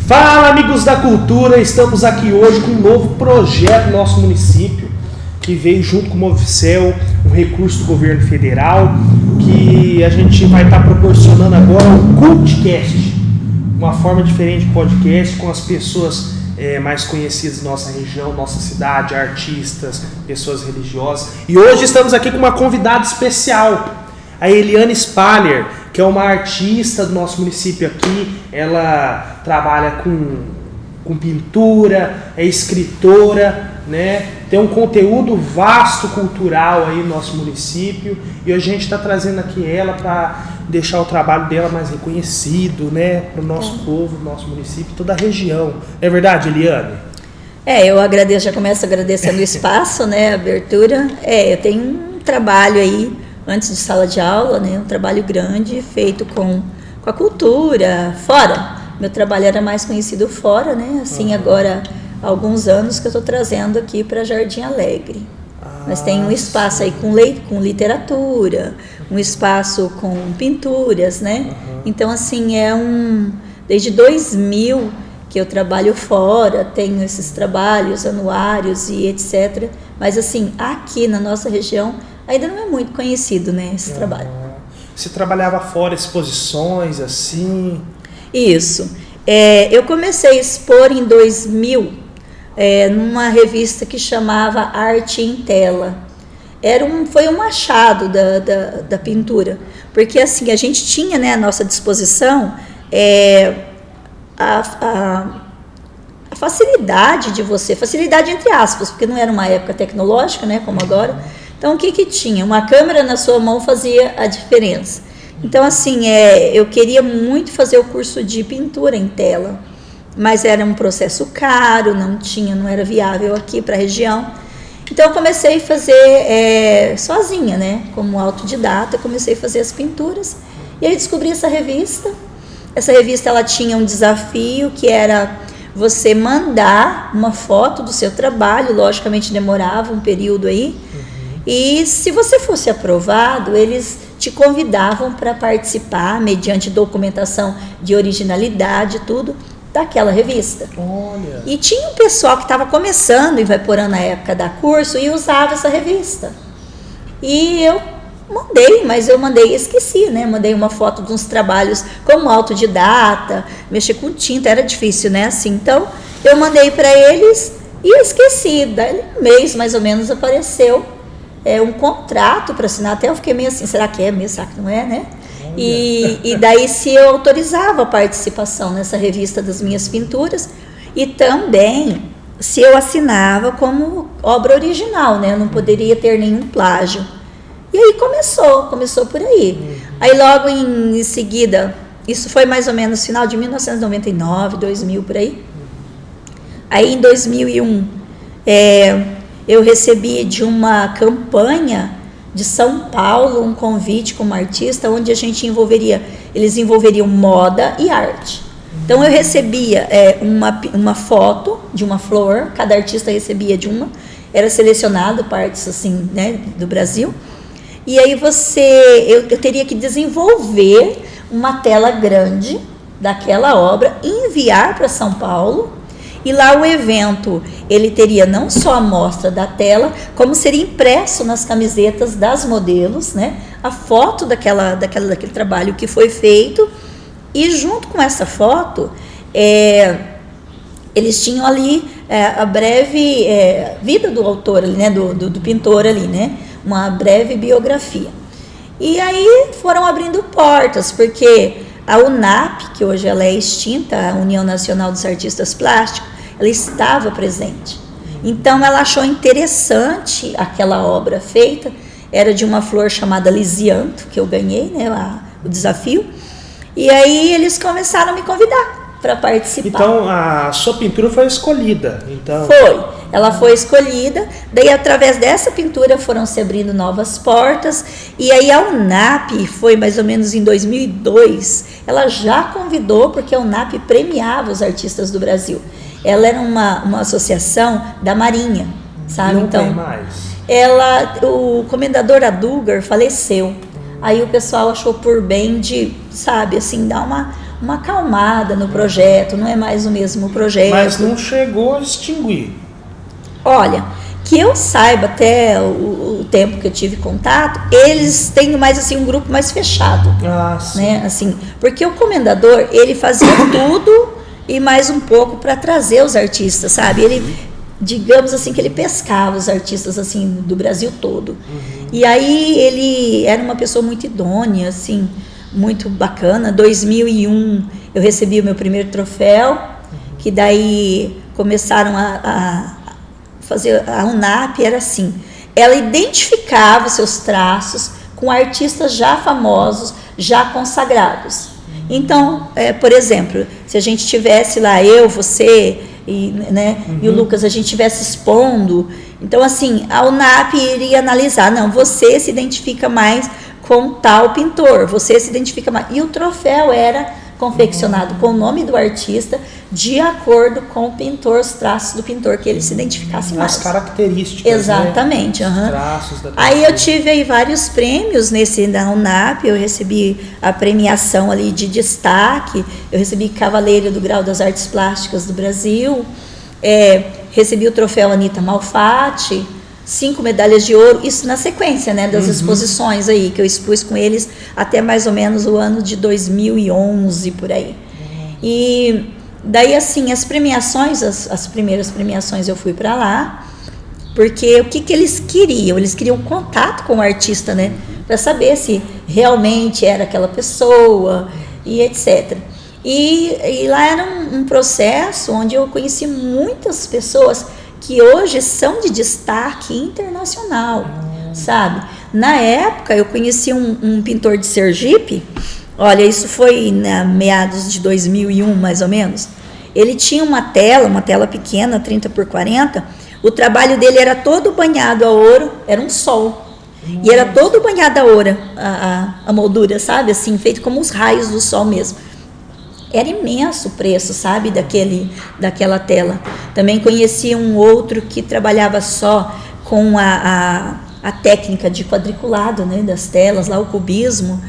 Fala, amigos da cultura, estamos aqui hoje com um novo projeto no nosso município, que veio junto com o Movicel, um recurso do governo federal, que a gente vai estar proporcionando agora um Cultcast, uma forma diferente de podcast com as pessoas mais conhecidas da nossa região, nossa cidade, artistas, pessoas religiosas. E hoje estamos aqui com uma convidada especial, a Eliane Spaller, que é uma artista do nosso município aqui. Ela trabalha com pintura, é escritora, né? Tem um conteúdo vasto cultural aí no nosso município, e hoje a gente está trazendo aqui ela para deixar o trabalho dela mais reconhecido, né? Para o nosso povo, nosso município, toda a região. É verdade, Eliane? Eu agradeço, já começo agradecendo o espaço, né? A abertura. Eu tenho um trabalho aí antes de sala de aula, né, um trabalho grande feito com a cultura, fora. Meu trabalho era mais conhecido fora, né, assim, agora há alguns anos que eu estou trazendo aqui para Jardim Alegre. Mas tem um espaço aí com literatura, um espaço com pinturas, né, então assim, desde 2000 que eu trabalho fora, tenho esses trabalhos anuários e etc, mas assim, aqui na nossa região, ainda não é muito conhecido, né, esse trabalho. Você trabalhava fora, exposições, assim? Isso. Eu comecei a expor em 2000, numa revista que chamava Arte em Tela. Foi um achado da pintura, porque assim, a gente tinha, né, à nossa disposição a facilidade de facilidade entre aspas, porque não era uma época tecnológica, né, como agora. Então, o que tinha? Uma câmera na sua mão fazia a diferença. Então, assim, eu queria muito fazer o curso de pintura em tela, mas era um processo caro, não era viável aqui para a região. Então, eu comecei a fazer sozinha, né? Como autodidata, comecei a fazer as pinturas. E aí descobri essa revista. Essa revista, ela tinha um desafio que era você mandar uma foto do seu trabalho, logicamente demorava um período aí. E se você fosse aprovado, eles te convidavam para participar, mediante documentação de originalidade, tudo, daquela revista. Olha. E tinha um pessoal que estava começando, e vai por na época da curso, e usava essa revista. E eu mandei e esqueci, né? Mandei uma foto de uns trabalhos como autodidata, mexer com tinta, era difícil, né? Assim, então, eu mandei para eles e esqueci. Daí, um mês, mais ou menos, apareceu um contrato para assinar. Até eu fiquei meio assim, será que é mesmo? Será que não é, né? E daí se eu autorizava a participação nessa revista das minhas pinturas, e também se eu assinava como obra original, né? Eu não poderia ter nenhum plágio. E aí começou por aí. Aí logo em seguida, isso foi mais ou menos final de 1999, 2000, por aí. Aí em 2001, eu recebi de uma campanha de São Paulo um convite como artista, onde eles envolveriam moda e arte. Então eu recebia uma foto de uma flor, cada artista recebia de uma, era selecionado partes assim, né, do Brasil, e aí eu teria que desenvolver uma tela grande daquela obra, enviar para São Paulo. E lá o evento, ele teria não só a mostra da tela, como seria impresso nas camisetas das modelos, né? A foto daquele trabalho que foi feito. E junto com essa foto, eles tinham ali a breve vida do autor, ali, né? do pintor ali, né? Uma breve biografia. E aí foram abrindo portas, porque a UNAP, que hoje ela é extinta, a União Nacional dos Artistas Plásticos, ela estava presente. Então ela achou interessante aquela obra feita, era de uma flor chamada lisianto, que eu ganhei, né, o desafio, e aí eles começaram a me convidar para participar. Então a sua pintura foi escolhida? Então... Ela foi escolhida, daí através dessa pintura foram se abrindo novas portas, e aí a UNAP, foi mais ou menos em 2002, ela já convidou, porque a UNAP premiava os artistas do Brasil. Ela era uma associação da Marinha, sabe? Não então, tem mais. O comendador Adugar faleceu. Aí o pessoal achou por bem de, sabe, assim, dar uma acalmada no projeto, não é mais o mesmo projeto. Mas não chegou a extinguir. Olha, que eu saiba até o tempo que eu tive contato, eles têm mais assim um grupo mais fechado, né? Assim, porque o comendador, ele fazia tudo e mais um pouco para trazer os artistas, sabe? Ele, digamos assim, que ele pescava os artistas assim do Brasil todo. E aí ele era uma pessoa muito idônea, assim, muito bacana. 2001 eu recebi o meu primeiro troféu, que daí começaram a fazer, a UNAP era assim, ela identificava seus traços com artistas já famosos, já consagrados. Então, por exemplo, se a gente tivesse lá, eu, você e, né, e o Lucas, a gente estivesse expondo, então assim, a UNAP iria analisar, não, você se identifica mais com tal pintor, você se identifica mais, e o troféu era confeccionado com o nome do artista, de acordo com o pintor, os traços do pintor, que ele se identificasse mais. As características. Exatamente. Né? Os traços da aí eu tive aí vários prêmios nesse da UNAP, eu recebi a premiação ali de destaque, eu recebi Cavaleiro do Grau das Artes Plásticas do Brasil, recebi o troféu Anita Malfatti, 5 medalhas de ouro, isso na sequência, né, das exposições aí, que eu expus com eles até mais ou menos o ano de 2011, por aí. E daí, assim, as premiações, as primeiras premiações eu fui para lá, porque o que eles queriam? Eles queriam contato com o artista, né, para saber se realmente era aquela pessoa e etc. E lá era um processo onde eu conheci muitas pessoas que hoje são de destaque internacional, sabe? Na época, eu conheci um pintor de Sergipe, olha, isso foi na meados de 2001, mais ou menos. Ele tinha uma tela pequena, 30x40, o trabalho dele era todo banhado a ouro, era um sol, e era todo banhado a ouro, a moldura, sabe? Assim, feito como os raios do sol mesmo. Era imenso o preço, sabe, daquela tela. Também conheci um outro que trabalhava só com a técnica de quadriculado, né, das telas, lá o cubismo.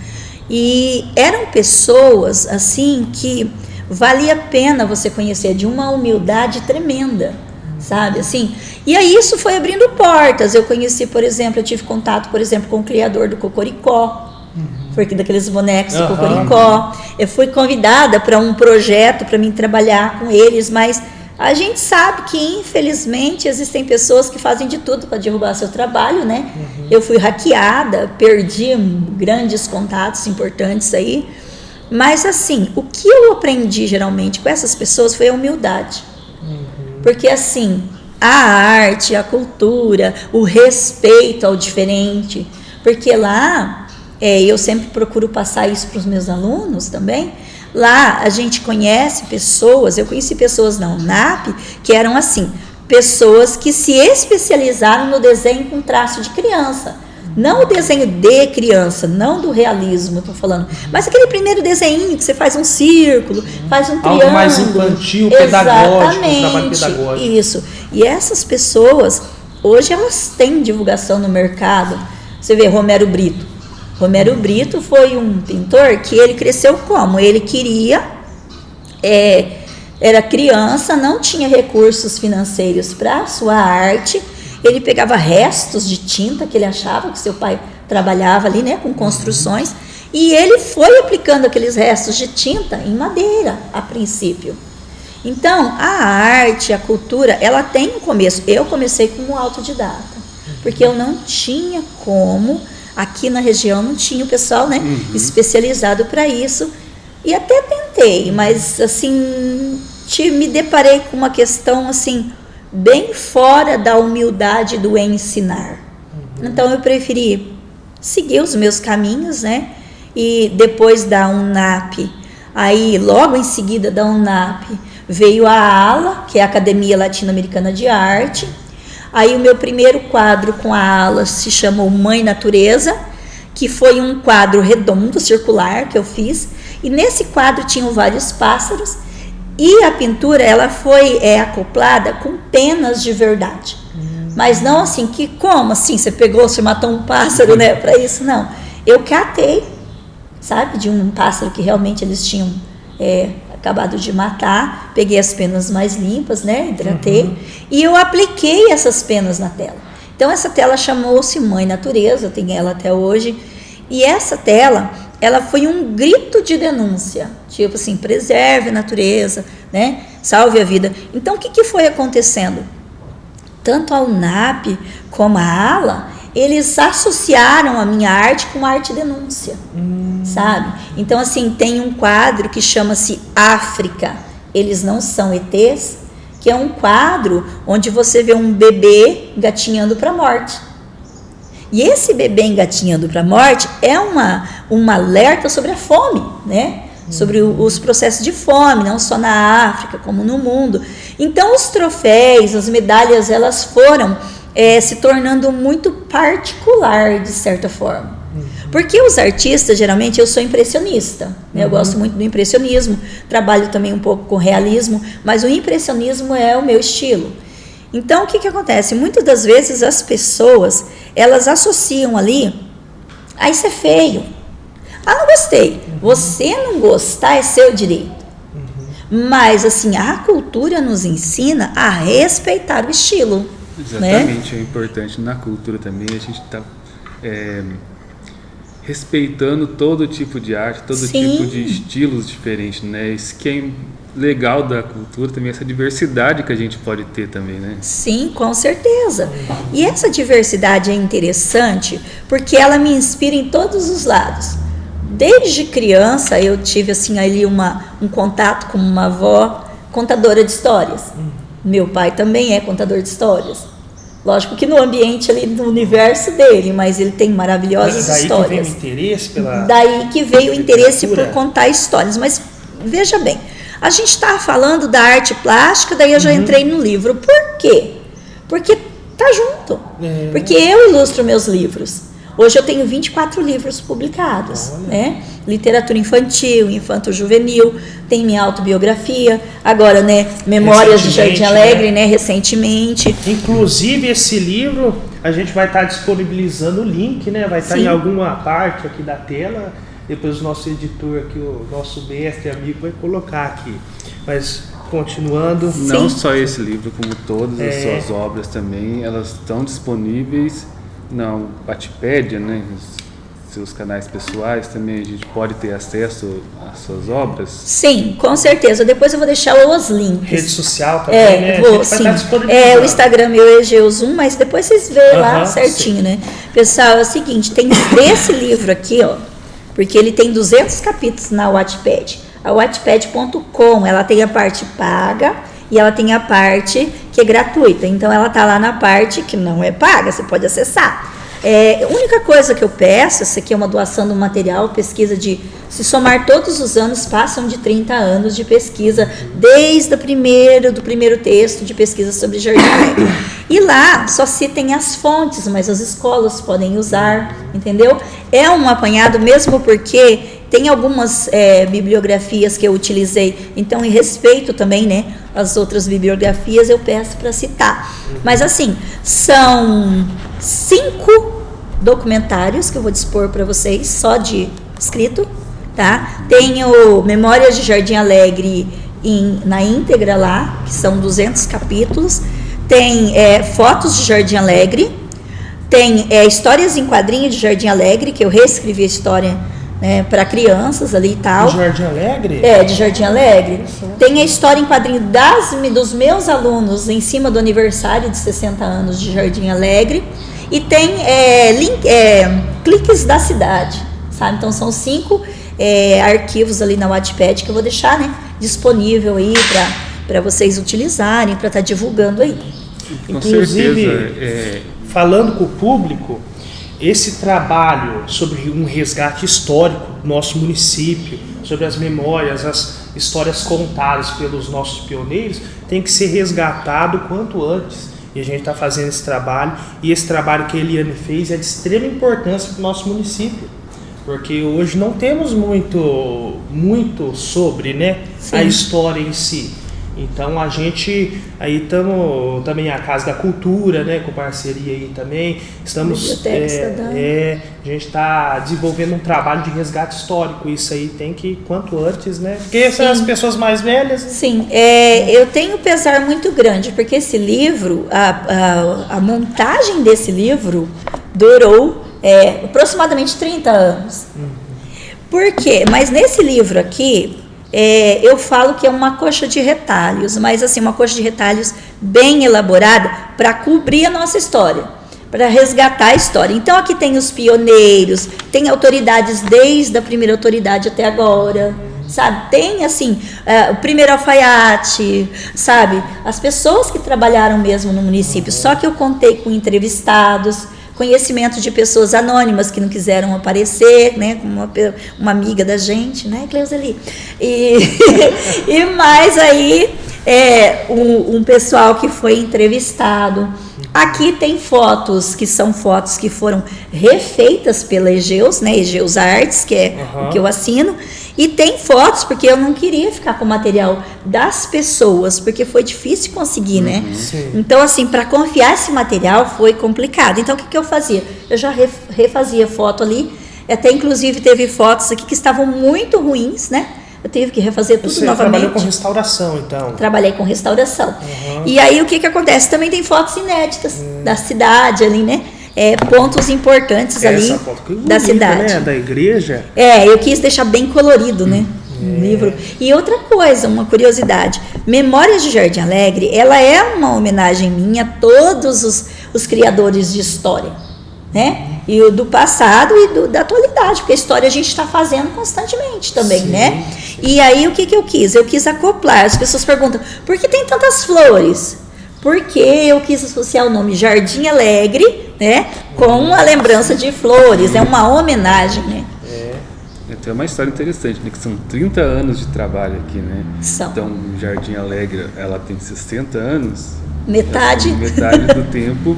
E eram pessoas, assim, que valia a pena você conhecer, de uma humildade tremenda, sabe, assim. E aí isso foi abrindo portas. Eu conheci, por exemplo, eu tive contato, por exemplo, com o criador do Cocoricó, porque daqueles bonecos do Cocoricó. Eu fui convidada para um projeto para mim trabalhar com eles, mas a gente sabe que infelizmente existem pessoas que fazem de tudo para derrubar seu trabalho, né? Eu fui hackeada, perdi grandes contatos importantes aí, mas assim, o que eu aprendi geralmente com essas pessoas foi a humildade, porque assim, a arte, a cultura, o respeito ao diferente, porque lá eu sempre procuro passar isso para os meus alunos também. Lá a gente conhece pessoas, eu conheci pessoas na UNAP que eram assim, pessoas que se especializaram no desenho com traço de criança. Não o desenho de criança, não do realismo, estou falando, mas aquele primeiro desenho que você faz um círculo, faz um triângulo. Algo mais infantil, pedagógico, um trabalho pedagógico. Isso. E essas pessoas, hoje elas têm divulgação no mercado. Você vê Romero Brito. Romero Brito foi um pintor que ele cresceu como? Ele queria, era criança, não tinha recursos financeiros para a sua arte, ele pegava restos de tinta que ele achava que seu pai trabalhava ali, né, com construções, e ele foi aplicando aqueles restos de tinta em madeira, a princípio. Então, a arte, a cultura, ela tem um começo. Eu comecei como autodidata, porque eu não tinha como... Aqui na região não tinha o pessoal, né, especializado para isso. E até tentei, mas assim, me deparei com uma questão assim, bem fora da humildade do ensinar. Então eu preferi seguir os meus caminhos, né? E depois da UNAP, aí logo em seguida da UNAP, veio a ALA, que é a Academia Latino-Americana de Arte. Aí o meu primeiro quadro com a ALA se chamou Mãe Natureza, que foi um quadro redondo, circular, que eu fiz. E nesse quadro tinham vários pássaros. E a pintura, ela foi acoplada com penas de verdade. Mas não assim, que como assim? Você matou um pássaro, né? Para isso, não. Eu catei, sabe? De um pássaro que realmente eles tinham acabado de matar, peguei as penas mais limpas, né, hidratei, e eu apliquei essas penas na tela. Então essa tela chamou-se Mãe Natureza, tem ela até hoje, e essa tela, ela foi um grito de denúncia, tipo assim, preserve a natureza, né, salve a vida. Então o que foi acontecendo? Tanto a UNAP como a ALA, eles associaram a minha arte com arte denúncia, sabe? Então, assim, tem um quadro que chama-se África, Eles Não São ETs, que é um quadro onde você vê um bebê engatinhando para a morte. E esse bebê engatinhando para a morte é um alerta sobre a fome, né? Sobre os processos de fome, não só na África, como no mundo. Então, os troféus, as medalhas, elas foram se tornando muito particular, de certa forma. Porque os artistas, geralmente, eu sou impressionista, né? Eu gosto muito do impressionismo, trabalho também um pouco com realismo, mas o impressionismo é o meu estilo. Então, o que acontece? Muitas das vezes as pessoas, elas associam ali, isso é feio. Não gostei. Você não gostar é seu direito. Mas, assim, a cultura nos ensina a respeitar o estilo. Exatamente, né? É importante na cultura também a gente está respeitando todo tipo de arte, todo Sim. tipo de estilos diferentes, né? Isso que é legal da cultura também, essa diversidade que a gente pode ter também, né? Sim, com certeza. E essa diversidade é interessante porque ela me inspira em todos os lados. Desde criança eu tive assim ali um contato com uma avó contadora de histórias. Meu pai também é contador de histórias. Lógico que no ambiente ali, no universo dele, mas ele tem maravilhosas histórias. Daí que veio o interesse pela... Daí que veio o interesse por contar histórias. Mas veja bem, a gente está falando da arte plástica, daí eu já entrei no livro. Por quê? Porque tá junto. Porque eu ilustro meus livros. Hoje eu tenho 24 livros publicados, né? Literatura infantil, infanto-juvenil, tem minha autobiografia, agora, né, Memórias de Jardim Alegre, né, recentemente. Inclusive esse livro, a gente vai estar disponibilizando o link, né? Vai estar em alguma parte aqui da tela, depois o nosso editor aqui, o nosso mestre amigo vai colocar aqui. Mas continuando... Não só esse livro, como todas as suas obras também, elas estão disponíveis na Wattpad, né? Seus canais pessoais também, a gente pode ter acesso às suas obras? Sim, com certeza. Depois eu vou deixar os links. Rede social também, né? Vou, sim. O Instagram meu é Egeuzum, mas depois vocês veem lá certinho, né? Pessoal, é o seguinte, tem esse livro aqui, ó, porque ele tem 200 capítulos na Wattpad. A Wattpad.com, ela tem a parte paga e ela tem a parte que é gratuita. Então, ela tá lá na parte que não é paga, você pode acessar. A única coisa que eu peço, essa aqui é uma doação do material, pesquisa se somar todos os anos, passam de 30 anos de pesquisa, desde do primeiro texto de pesquisa sobre Jardim Alegre. E lá só citem as fontes, mas as escolas podem usar, entendeu? É um apanhado mesmo porque tem algumas bibliografias que eu utilizei, então em respeito também, né, as outras bibliografias eu peço para citar. Mas assim, são 5 documentários que eu vou dispor para vocês, só de escrito, tá? Tenho Memórias de Jardim Alegre na íntegra lá, que são 200 capítulos. Tem fotos de Jardim Alegre, tem histórias em quadrinho de Jardim Alegre, que eu reescrevi a história, né, para crianças ali e tal. De Jardim Alegre? De Jardim Alegre. Tem a história em quadrinho dos meus alunos em cima do aniversário de 60 anos de Jardim Alegre. E tem cliques da cidade, sabe? Então são 5 arquivos ali na Wattpad que eu vou deixar, né, disponível aí para vocês utilizarem, para estar divulgando aí. Inclusive, falando com o público, esse trabalho sobre um resgate histórico do nosso município, sobre as memórias, as histórias contadas pelos nossos pioneiros, tem que ser resgatado quanto antes. E a gente está fazendo esse trabalho. E esse trabalho que a Eliane fez é de extrema importância para o nosso município. Porque hoje não temos muito sobre, né, a história em si. Então a gente aí estamos também a Casa da Cultura, né, com parceria aí também. Estamos a gente está desenvolvendo um trabalho de resgate histórico. Isso aí tem que quanto antes, né? Porque são as pessoas mais velhas. Sim, eu tenho um pesar muito grande porque esse livro, a montagem desse livro durou aproximadamente 30 anos. Por quê? Mas nesse livro aqui eu falo que é uma coxa de retalhos, mas assim, uma coxa de retalhos bem elaborada para cobrir a nossa história, para resgatar a história. Então aqui tem os pioneiros, tem autoridades desde a primeira autoridade até agora, sabe? Tem assim, o primeiro alfaiate, sabe? As pessoas que trabalharam mesmo no município, só que eu contei com entrevistados, conhecimento de pessoas anônimas que não quiseram aparecer, né, como uma amiga da gente, né, Cleuseli? E mais aí um pessoal que foi entrevistado. Aqui tem fotos que são fotos que foram refeitas pela Egeus, né, Egeus Artes, que é o que eu assino. E tem fotos, porque eu não queria ficar com o material das pessoas, porque foi difícil conseguir, né? Sim. Então, assim, para confiar esse material foi complicado. Então, o que eu fazia? Eu já refazia foto ali, até inclusive teve fotos aqui que estavam muito ruins, né? Eu tive que refazer tudo novamente. Você trabalhou com restauração, então? Trabalhei com restauração. E aí, o que acontece? Também tem fotos inéditas da cidade ali, né? Pontos importantes ali da cidade. Né? Da igreja. Eu quis deixar bem colorido, né? O livro. E outra coisa, uma curiosidade. Memórias de Jardim Alegre, ela é uma homenagem minha a todos os criadores de história, né? E o do passado e da atualidade, porque a história a gente está fazendo constantemente também, né? Sim. E aí, o que eu quis? Eu quis acoplar. As pessoas perguntam, por que tem tantas flores? Porque eu quis associar o nome Jardim Alegre, né, com a lembrança de flores, é uma homenagem, né? Tem uma história interessante, né, que são 30 anos de trabalho aqui, né? São. Então, Jardim Alegre, ela tem 60 anos. Metade do tempo.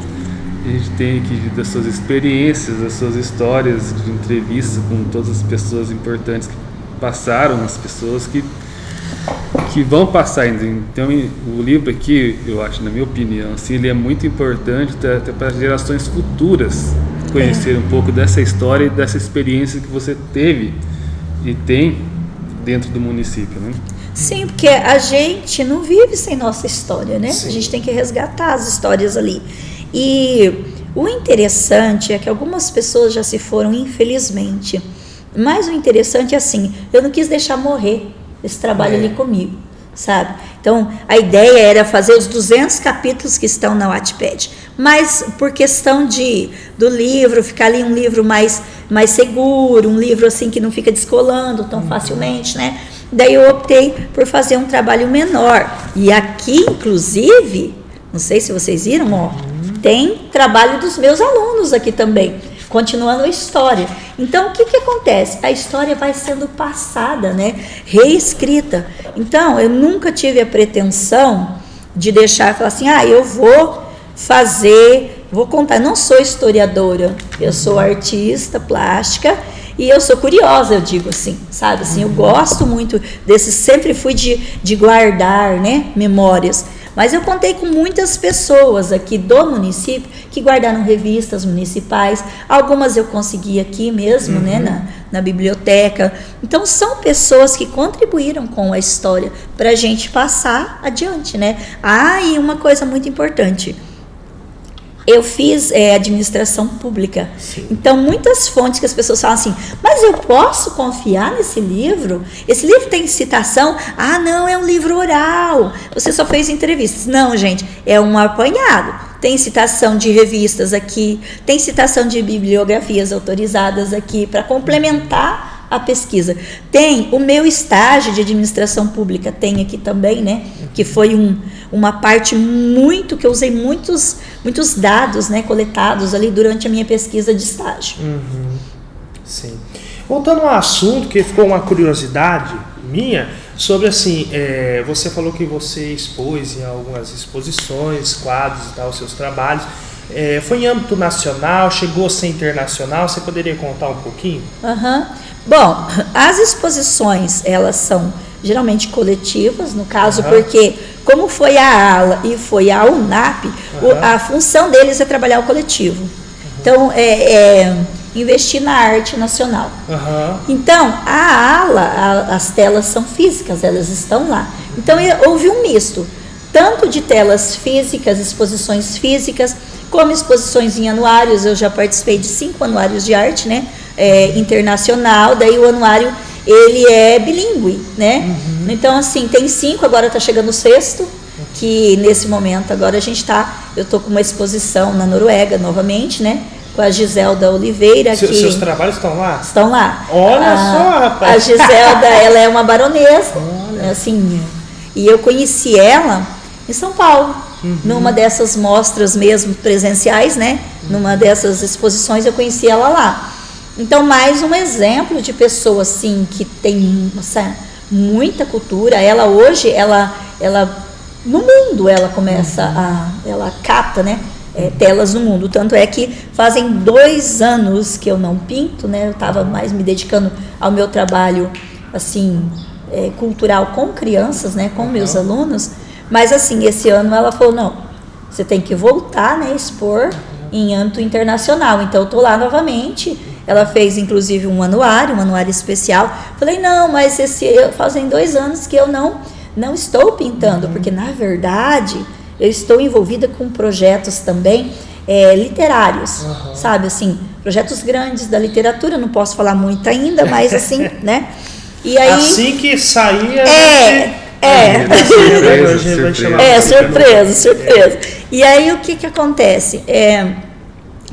A gente tem aqui das suas experiências, das suas histórias de entrevista com todas as pessoas importantes que passaram, as pessoas que vão passar ainda. Então, o livro aqui, eu acho, na minha opinião, assim, ele é muito importante até para as gerações futuras conhecerem um pouco dessa história e dessa experiência que você teve e tem dentro do município, né? Sim, porque a gente não vive sem nossa história, né? Sim. A gente tem que resgatar as histórias ali. E o interessante é que algumas pessoas já se foram, infelizmente. Mas o interessante é assim, eu não quis deixar morrer esse trabalho ali comigo, sabe? Então, a ideia era fazer os 200 capítulos que estão na Wattpad, mas por questão do livro, ficar ali um livro mais seguro, um livro assim que não fica descolando tão facilmente, né? Daí eu optei por fazer um trabalho menor. E aqui, inclusive, não sei se vocês viram, ó, tem trabalho dos meus alunos aqui também, continuando a história. Então, o que acontece? A história vai sendo passada, né? Reescrita. Então, eu nunca tive a pretensão de deixar, falar assim, eu vou contar. Eu não sou historiadora, eu sou artista plástica e eu sou curiosa, eu digo assim, sabe? Assim, eu gosto muito sempre fui de guardar, né, memórias. Mas eu contei com muitas pessoas aqui do município que guardaram revistas municipais. Algumas eu consegui aqui mesmo, né, na biblioteca. Então, são pessoas que contribuíram com a história para a gente passar adiante, né? E uma coisa muito importante. Eu fiz administração pública. Sim. Então, muitas fontes que as pessoas falam assim, mas eu posso confiar nesse livro? Esse livro tem citação? Não, é um livro oral. Você só fez entrevistas. Não, gente, é um apanhado. Tem citação de revistas aqui, tem citação de bibliografias autorizadas aqui para complementar a pesquisa. Tem o meu estágio de administração pública, tem aqui também, né? Que foi uma parte que eu usei muitos dados, né, coletados ali durante a minha pesquisa de estágio. Sim. Voltando ao assunto, que ficou uma curiosidade minha, sobre assim, você falou que você expôs em algumas exposições, quadros e tal, os seus trabalhos. Foi em âmbito nacional, chegou a ser internacional, você poderia contar um pouquinho? Bom, as exposições, elas são geralmente coletivas, no caso, porque como foi a ALA e foi a UNAP, a função deles é trabalhar o coletivo. Então, investir na arte nacional. Então, a ALA, as telas são físicas, elas estão lá. Então, houve um misto, tanto de telas físicas, exposições físicas, como exposições em anuários. Eu já participei de 5 anuários de arte, né, internacional, daí o anuário, ele é bilíngue, né? Então, assim, tem 5, agora está chegando o 6º, que nesse momento agora eu estou com uma exposição na Noruega novamente, né? Com a Giselda Oliveira. Seus trabalhos estão lá? Estão lá. Olha só, rapaz. A Giselda, ela é uma baronesa, assim, e eu conheci ela em São Paulo, numa dessas mostras mesmo presenciais, né? Numa dessas exposições eu conheci ela lá. Então, mais um exemplo de pessoa, assim, que tem muita cultura. Ela hoje, ela no mundo, ela começa ela capta, né, telas no mundo. Tanto é que fazem 2 anos que eu não pinto, né, eu estava mais me dedicando ao meu trabalho, assim, cultural com crianças, né, com meus alunos. Mas, assim, esse ano ela falou, não, você tem que voltar, né, expor em âmbito internacional. Então, eu estou lá novamente. Ela fez, inclusive, um anuário especial. Falei, não, mas fazem 2 anos que eu não estou pintando, porque, na verdade, eu estou envolvida com projetos também literários, sabe, assim, projetos grandes da literatura, não posso falar muito ainda, mas, assim, né? E aí, assim que sair... surpresa. E aí, o que acontece?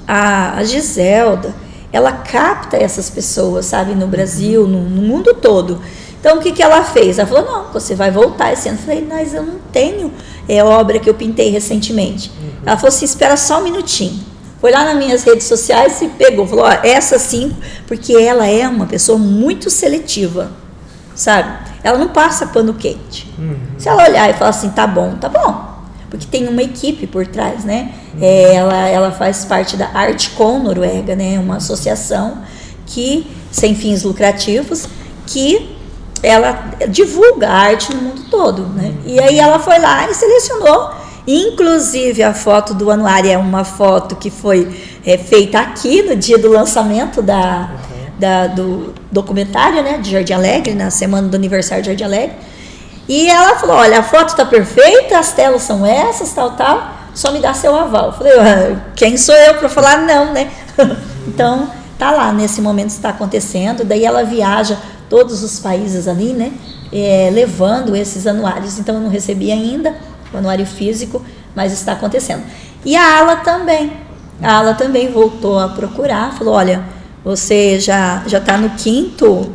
A Giselda, ela capta essas pessoas, sabe, no Brasil, no mundo todo. Então, o que ela fez? Ela falou, não, você vai voltar esse ano. Eu falei, mas eu não tenho obra que eu pintei recentemente. Ela falou assim, espera só um minutinho. Foi lá nas minhas redes sociais e pegou, falou, essas 5, porque ela é uma pessoa muito seletiva, sabe? Ela não passa pano quente. Se ela olhar e falar assim, tá bom. Porque tem uma equipe por trás, né? Ela faz parte da Artcom Noruega, né? Uma associação que, sem fins lucrativos, que ela divulga a arte no mundo todo, né? E aí ela foi lá e selecionou, inclusive a foto do anuário é uma foto que foi feita aqui no dia do lançamento do documentário, né, de Jardim Alegre, na semana do aniversário de Jardim Alegre. E ela falou, olha, a foto está perfeita, as telas são essas, tal, só me dá seu aval. Eu falei, quem sou eu para falar não, né? Então, tá lá, nesse momento está acontecendo, daí ela viaja todos os países ali, né, levando esses anuários. Então, eu não recebi ainda o anuário físico, mas está acontecendo. E a ALA também voltou a procurar, falou, olha, você já está no quinto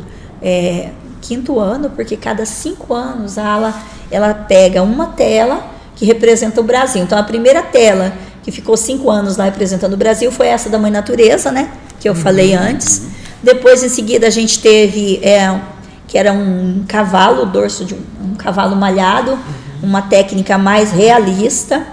ano, porque cada 5 anos a ALA, ela pega uma tela que representa o Brasil. Então, a primeira tela que ficou 5 anos lá representando o Brasil foi essa da Mãe Natureza, né, que eu falei antes. Depois, em seguida, a gente teve, que era um cavalo, o dorso de um cavalo malhado, uma técnica mais realista.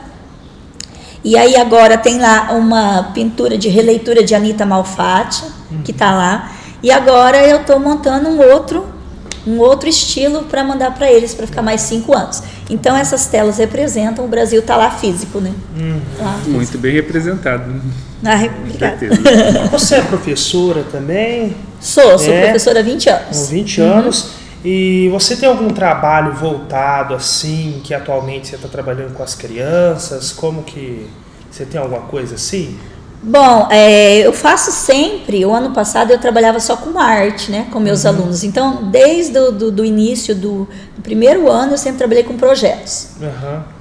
E aí agora tem lá uma pintura de releitura de Anita Malfatti, que está lá. E agora eu estou montando um outro estilo para mandar para eles, para ficar mais 5 anos. Então essas telas representam, o Brasil está lá físico, né? Lá físico. Muito bem representado. Obrigada. Você é professora também? Sou professora há 20 anos. 20 anos. E você tem algum trabalho voltado assim, que atualmente você está trabalhando com as crianças? Como que você tem alguma coisa assim? Bom, eu faço sempre. O ano passado eu trabalhava só com arte, né, com meus alunos. Então, desde do início do primeiro ano, eu sempre trabalhei com projetos.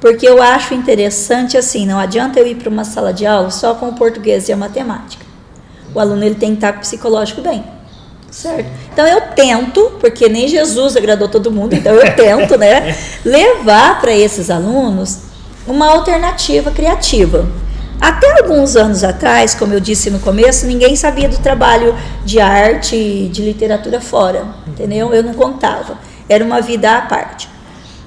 Porque eu acho interessante, assim, não adianta eu ir para uma sala de aula só com o português e a matemática. O aluno ele tem que estar psicológico bem, certo? Então, eu tento, porque nem Jesus agradou todo mundo, então eu tento, né, levar para esses alunos uma alternativa criativa. Até alguns anos atrás, como eu disse no começo, ninguém sabia do trabalho de arte e de literatura fora, entendeu? Eu não contava, era uma vida à parte.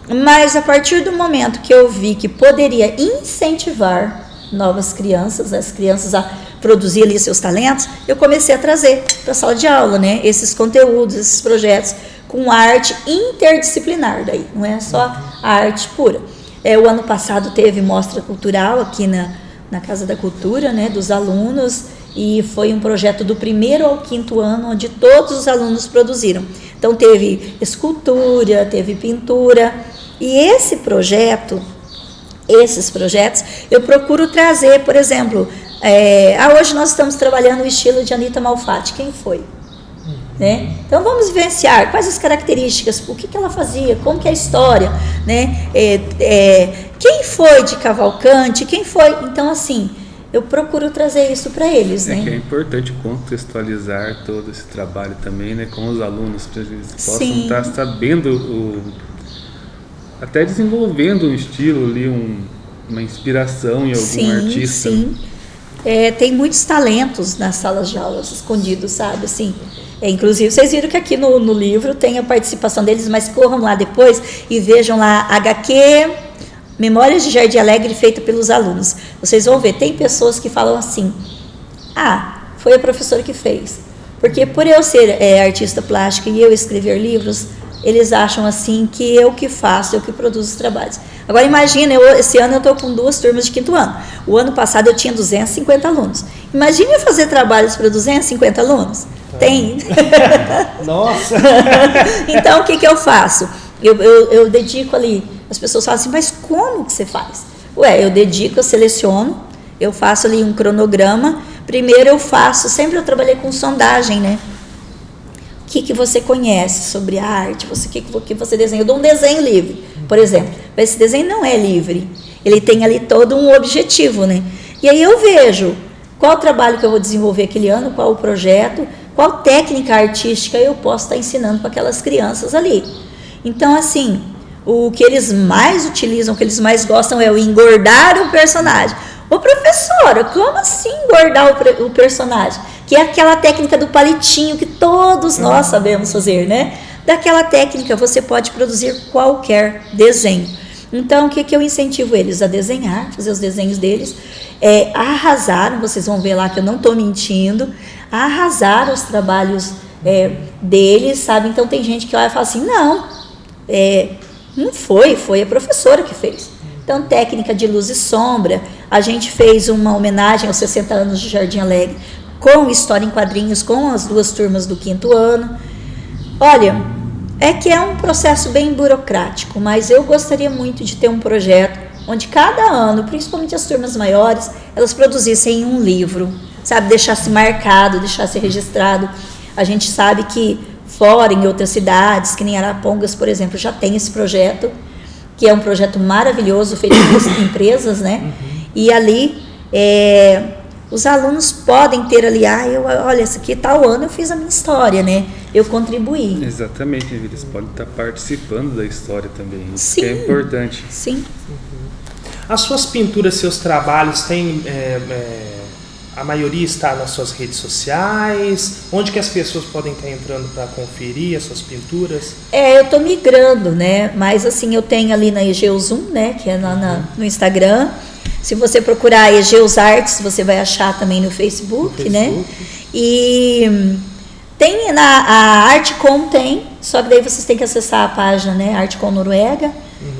Mas a partir do momento que eu vi que poderia incentivar novas crianças, as crianças a produzir ali seus talentos, eu comecei a trazer para a sala de aula, né, esses conteúdos, esses projetos, com arte interdisciplinar daí, não é só a arte pura. O ano passado teve mostra cultural aqui na Casa da Cultura, né, dos alunos, e foi um projeto do 1º ao 5º ano, onde todos os alunos produziram. Então teve escultura, teve pintura, e esses projetos, eu procuro trazer, por exemplo, hoje nós estamos trabalhando o estilo de Anita Malfatti. Quem foi? Né? Então vamos vivenciar quais as características, o que ela fazia, como que é a história, né? Quem foi de Cavalcante, quem foi. Então assim, eu procuro trazer isso para eles. Né? Que é importante contextualizar todo esse trabalho também, né, com os alunos, para eles possam estar sabendo, até desenvolvendo um estilo ali, uma inspiração em algum artista. Sim. Tem muitos talentos nas salas de aulas escondidos, sabe? Assim, inclusive, vocês viram que aqui no livro tem a participação deles, mas corram lá depois e vejam lá HQ Memórias de Jardim Alegre, feita pelos alunos. Vocês vão ver, tem pessoas que falam assim, foi a professora que fez. Porque por eu ser artista plástica e eu escrever livros, eles acham assim que eu que faço, eu que produzo os trabalhos. Agora imagina, esse ano eu estou com 2 turmas de 5º ano. O ano passado eu tinha 250 alunos. Imagine eu fazer trabalhos para 250 alunos. Tem. Nossa! Então o que eu faço? Eu dedico ali, as pessoas falam assim, mas como que você faz? Eu dedico, eu seleciono, eu faço ali um cronograma. Primeiro sempre eu trabalhei com sondagem, né? O que você conhece sobre a arte? O que você desenha? Eu dou um desenho livre, por exemplo. Esse desenho não é livre, ele tem ali todo um objetivo, né? E aí eu vejo qual o trabalho que eu vou desenvolver aquele ano, qual o projeto, qual técnica artística eu posso estar ensinando para aquelas crianças ali. Então, assim, o que eles mais utilizam, o que eles mais gostam é o engordar o personagem. Ô professora, como assim engordar o personagem? Que é aquela técnica do palitinho que todos nós sabemos fazer, né? Daquela técnica você pode produzir qualquer desenho. Então, o que eu incentivo eles a desenhar, fazer os desenhos deles, arrasaram, vocês vão ver lá que eu não estou mentindo, arrasaram os trabalhos deles, sabe? Então, tem gente que olha e fala assim, não foi a professora que fez. Então, técnica de luz e sombra, a gente fez uma homenagem aos 60 anos de Jardim Alegre, com história em quadrinhos, com as 2 turmas do 5º ano. Olha, que é um processo bem burocrático, mas eu gostaria muito de ter um projeto onde cada ano, principalmente as turmas maiores, elas produzissem um livro, sabe, deixasse marcado, deixasse registrado. A gente sabe que fora, em outras cidades, que nem Arapongas, por exemplo, já tem esse projeto, que é um projeto maravilhoso, feito por empresas, né? E ali, os alunos podem ter ali, olha, esse aqui tal ano eu fiz a minha história, né? Eu contribuí. Exatamente, eles podem estar participando da história também, isso Sim, que é importante. Sim. As suas pinturas, seus trabalhos, a maioria está nas suas redes sociais? Onde que as pessoas podem estar entrando para conferir as suas pinturas? Eu estou migrando, né? Mas assim, eu tenho ali na Egeusum, né? Que é lá no Instagram. Se você procurar Egeus Artes, você vai achar também no Facebook, né? E tem a Artcom, só que daí vocês têm que acessar a página, né? Artcom Noruega,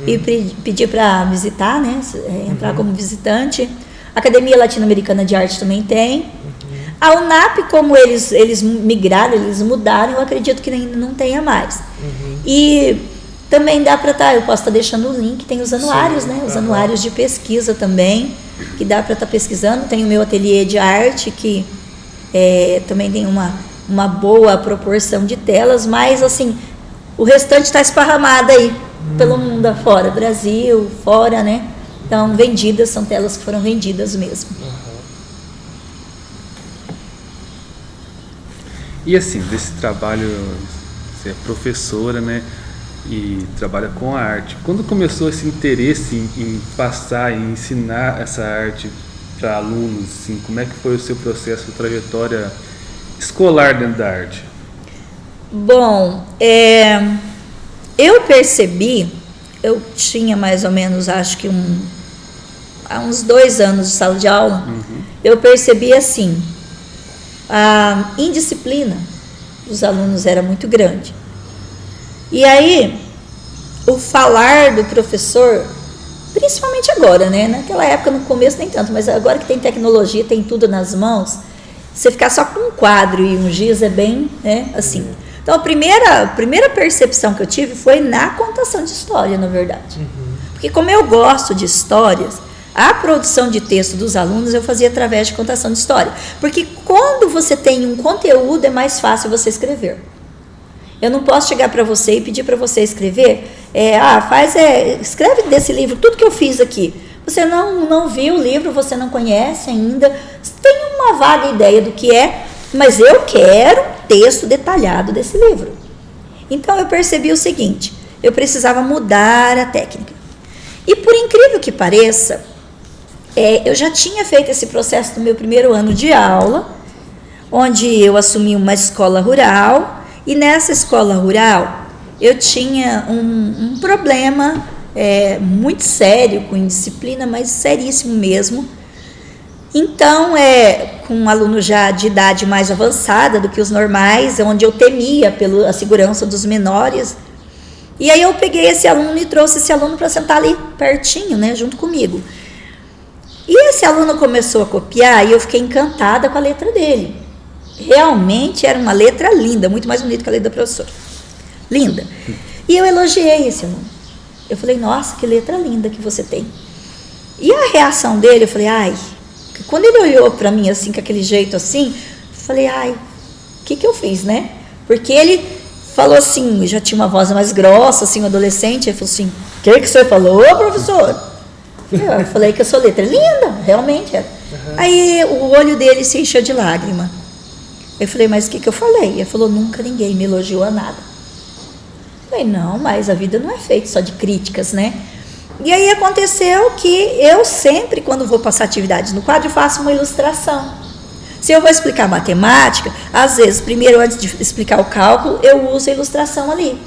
e pedir para visitar, né? Entrar como visitante. A Academia Latino-Americana de Arte também tem. A UNAP, como eles migraram, eles mudaram, eu acredito que ainda não tenha mais. E também dá para eu posso estar deixando o link, tem os anuários, né? Os anuários de pesquisa também, que dá para estar pesquisando. Tem o meu ateliê de arte, que também tem uma boa proporção de telas, mas assim, o restante está esparramado aí, pelo mundo afora, Brasil, fora, né? Então, vendidas, são telas que foram vendidas mesmo. E assim, desse trabalho, você é professora, né? E trabalha com a arte. Quando começou esse interesse em passar, em ensinar essa arte para alunos, assim, como é que foi o seu processo, a trajetória escolar dentro da arte? Bom, eu percebi, eu tinha mais ou menos, acho que há uns 2 anos de sala de aula, eu percebi assim, a indisciplina dos alunos era muito grande. E aí, o falar do professor, principalmente agora, né? Naquela época, no começo, nem tanto, mas agora que tem tecnologia, tem tudo nas mãos, você ficar só com um quadro e um giz é bem, né, assim. Então, a primeira percepção que eu tive foi na contação de história, na verdade. Porque como eu gosto de histórias, a produção de texto dos alunos eu fazia através de contação de história. Porque quando você tem um conteúdo, é mais fácil você escrever. Eu não posso chegar para você e pedir para você escrever, escreve desse livro tudo que eu fiz aqui. Você não viu o livro, você não conhece ainda, você tem uma vaga ideia do que é, mas eu quero texto detalhado desse livro. Então eu percebi o seguinte, eu precisava mudar a técnica. E por incrível que pareça, eu já tinha feito esse processo no meu primeiro ano de aula, onde eu assumi uma escola rural. E nessa escola rural, eu tinha um problema muito sério com indisciplina, mas seríssimo mesmo. Então, com um aluno já de idade mais avançada do que os normais, onde eu temia pela segurança dos menores. E aí eu peguei esse aluno e trouxe esse aluno para sentar ali pertinho, né, junto comigo. E esse aluno começou a copiar e eu fiquei encantada com a letra dele. Realmente era uma letra linda, muito mais bonita que a letra da professora. Linda. E eu elogiei esse aluno. Eu falei, nossa, que letra linda que você tem. E a reação dele, eu falei, quando ele olhou para mim assim, com aquele jeito assim, eu falei, o que eu fiz, né? Porque ele falou assim, já tinha uma voz mais grossa, assim, um adolescente, ele falou assim, o que você falou, professor? Eu falei que a sua letra é linda, realmente era. Aí o olho dele se encheu de lágrima. Eu falei, mas o que eu falei? Ele falou, nunca ninguém me elogiou a nada. Eu falei, não, mas a vida não é feita só de críticas, né? E aí aconteceu que eu sempre, quando vou passar atividades no quadro, eu faço uma ilustração. Se eu vou explicar matemática, às vezes, primeiro, antes de explicar o cálculo, eu uso a ilustração ali.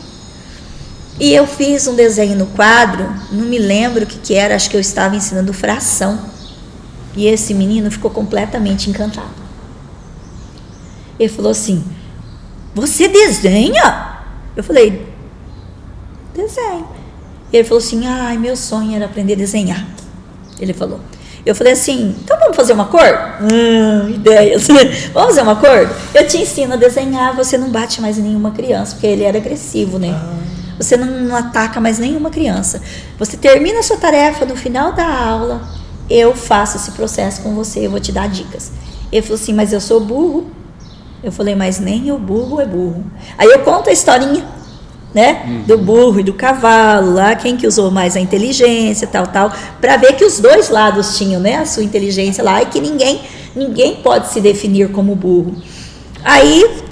E eu fiz um desenho no quadro, não me lembro o que era, acho que eu estava ensinando fração. E esse menino ficou completamente encantado. Ele falou assim, você desenha? Eu falei, desenho. Ele falou assim, meu sonho era aprender a desenhar. Ele falou. Eu falei assim, então vamos fazer uma cor? Ideias. Vamos fazer uma cor? Eu te ensino a desenhar, você não bate mais em nenhuma criança, porque ele era agressivo, né? Você não ataca mais nenhuma criança. Você termina a sua tarefa no final da aula, eu faço esse processo com você, eu vou te dar dicas. Ele falou assim, mas eu sou burro. Eu falei, mas nem o burro é burro. Aí eu conto a historinha, né, do burro e do cavalo, lá, quem que usou mais a inteligência, tal, para ver que os dois lados tinham, né, a sua inteligência lá, e que ninguém pode se definir como burro. Aí,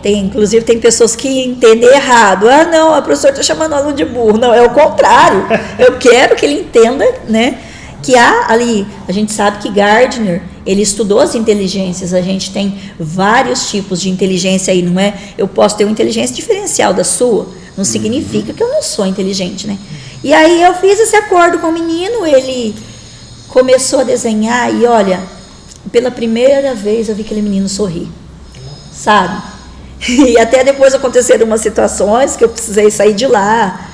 inclusive tem pessoas que entendem errado. Não, a professora está chamando o aluno de burro. Não, é o contrário. Eu quero que ele entenda, né, que há ali, a gente sabe que Gardner, ele estudou as inteligências, a gente tem vários tipos de inteligência aí, não é? Eu posso ter uma inteligência diferencial da sua, não significa que eu não sou inteligente, né? E aí eu fiz esse acordo com o menino, ele começou a desenhar e olha, pela primeira vez eu vi aquele menino sorrir, sabe? E até depois aconteceram umas situações que eu precisei sair de lá,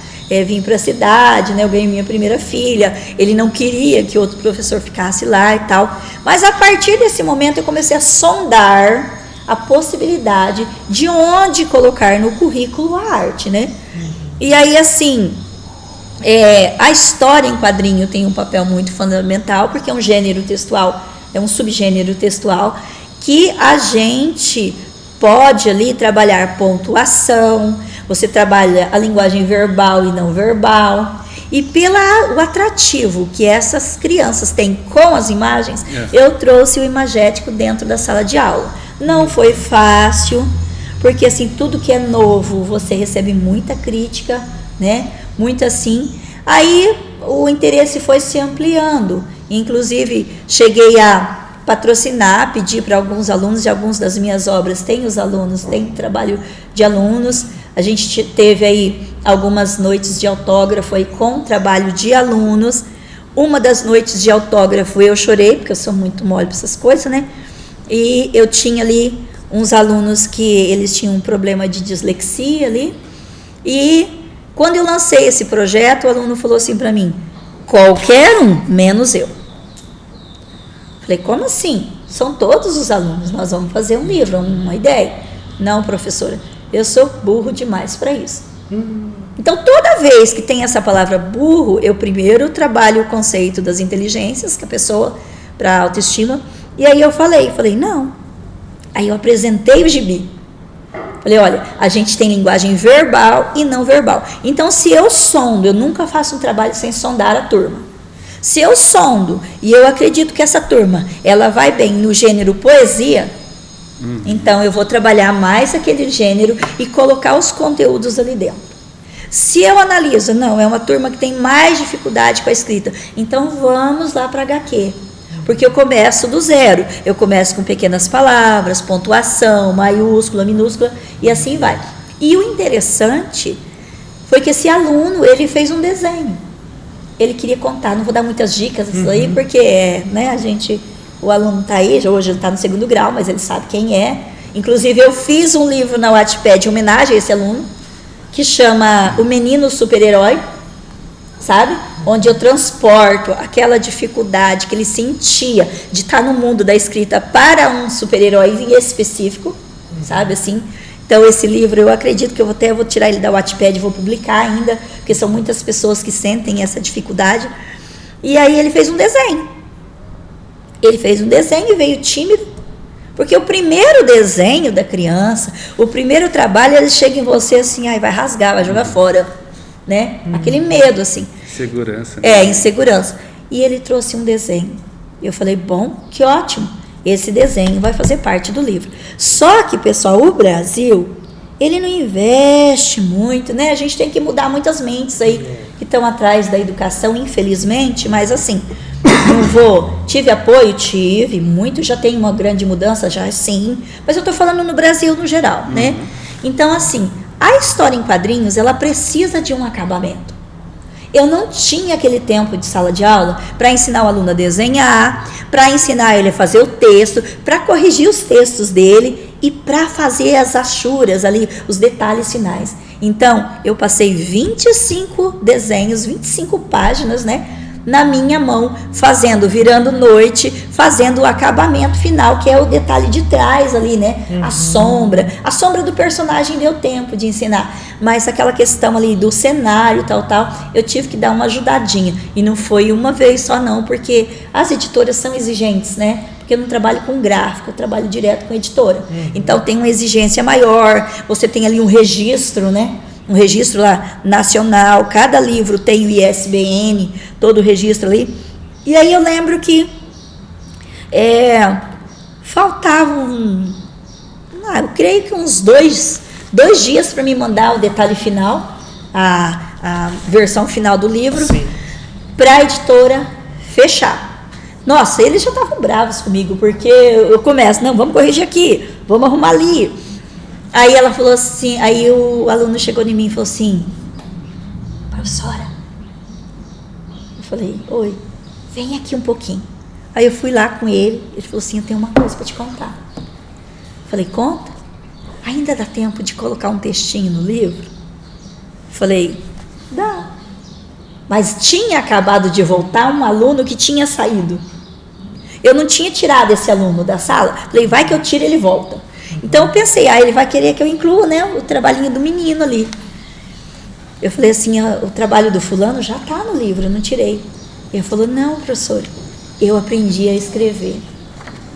vim para a cidade, né? Eu ganhei minha primeira filha, ele não queria que outro professor ficasse lá e tal, mas a partir desse momento eu comecei a sondar a possibilidade de onde colocar no currículo a arte, né? E aí assim, a história em quadrinho tem um papel muito fundamental, porque é um gênero textual, é um subgênero textual, que a gente pode ali trabalhar pontuação, você trabalha a linguagem verbal e não verbal, e pelo atrativo que essas crianças têm com as imagens, eu trouxe o imagético dentro da sala de aula. Não foi fácil, porque assim, tudo que é novo, você recebe muita crítica, né? Muito assim. Aí o interesse foi se ampliando, inclusive cheguei a patrocinar, pedir para alguns alunos, e alguns das minhas obras tem os alunos, tem trabalho de alunos. A gente teve aí algumas noites de autógrafo aí com trabalho de alunos. Uma das noites de autógrafo eu chorei, porque eu sou muito mole para essas coisas, né? E eu tinha ali uns alunos que eles tinham um problema de dislexia ali, E quando eu lancei esse projeto, o aluno falou assim para mim: qualquer um, menos eu. Falei: como assim? São todos os alunos, nós vamos fazer um livro, uma ideia. Não, professora, eu sou burro demais para isso. Então, toda vez que tem essa palavra burro, eu primeiro trabalho o conceito das inteligências, que a pessoa, para autoestima, e aí eu falei, não. Aí eu apresentei o gibi. Falei: olha, a gente tem linguagem verbal e não verbal. Então, se eu sondo, eu nunca faço um trabalho sem sondar a turma. Se eu sondo e eu acredito que essa turma, ela vai bem no gênero poesia, então eu vou trabalhar mais aquele gênero e colocar os conteúdos ali dentro. Se eu analiso, não, é uma turma que tem mais dificuldade com a escrita, então vamos lá para HQ. Porque eu começo do zero, eu começo com pequenas palavras, pontuação, maiúscula, minúscula, e assim vai. E o interessante foi que esse aluno, ele fez um desenho. Ele queria contar, não vou dar muitas dicas disso aí, porque né, o aluno está aí, hoje ele está no 2º grau, mas ele sabe quem é. Inclusive, eu fiz um livro na Wattpad em homenagem a esse aluno, que chama O Menino Super-Herói, sabe? Onde eu transporto aquela dificuldade que ele sentia de estar no mundo da escrita para um super-herói em específico, sabe assim? Então, esse livro, eu acredito que eu vou tirar ele da Wattpad e vou publicar ainda, porque são muitas pessoas que sentem essa dificuldade. E aí ele fez um desenho. Ele fez um desenho e veio tímido, porque o primeiro desenho da criança, o primeiro trabalho, ele chega em você assim, vai rasgar, vai jogar fora, né? Aquele medo, assim. Segurança. Né? Insegurança. E ele trouxe um desenho. Eu falei: bom, que ótimo. Esse desenho vai fazer parte do livro. Só que, pessoal, o Brasil, ele não investe muito, né? A gente tem que mudar muitas mentes aí que estão atrás da educação, infelizmente, mas assim, tive apoio, muito, já tem uma grande mudança, já sim, mas eu estou falando no Brasil no geral, né? Então, assim, a história em quadrinhos, ela precisa de um acabamento. Eu não tinha aquele tempo de sala de aula para ensinar o aluno a desenhar, para ensinar ele a fazer o texto, para corrigir os textos dele e para fazer as achuras ali, os detalhes finais. Então, eu passei 25 desenhos, 25 páginas, né, na minha mão, virando noite, fazendo o acabamento final, que é o detalhe de trás ali, né? A sombra do personagem deu tempo de ensinar, mas aquela questão ali do cenário, tal, eu tive que dar uma ajudadinha, e não foi uma vez só não, porque as editoras são exigentes, né? Porque eu não trabalho com gráfico, eu trabalho direto com editora, então tem uma exigência maior, você tem ali um registro, né? Um registro lá nacional, cada livro tem o ISBN, todo o registro ali. E aí eu lembro que faltavam, eu creio que uns dois dias para me mandar o detalhe final, a versão final do livro, para a editora fechar. Nossa, eles já estavam bravos comigo, porque eu começo, não, vamos corrigir aqui, vamos arrumar ali. Aí ela falou assim, aí o aluno chegou em mim e falou assim: professora, eu falei: oi, vem aqui um pouquinho. Aí eu fui lá com ele falou assim: eu tenho uma coisa para te contar. Eu falei: conta. Ainda dá tempo de colocar um textinho no livro? Eu falei: dá. Mas tinha acabado de voltar um aluno que tinha saído. Eu não tinha tirado esse aluno da sala. Falei: vai que eu tiro e ele volta. Então eu pensei: ele vai querer que eu inclua, né, o trabalhinho do menino ali. Eu falei assim: o trabalho do fulano já está no livro, eu não tirei. Ele falou: não, professor, eu aprendi a escrever.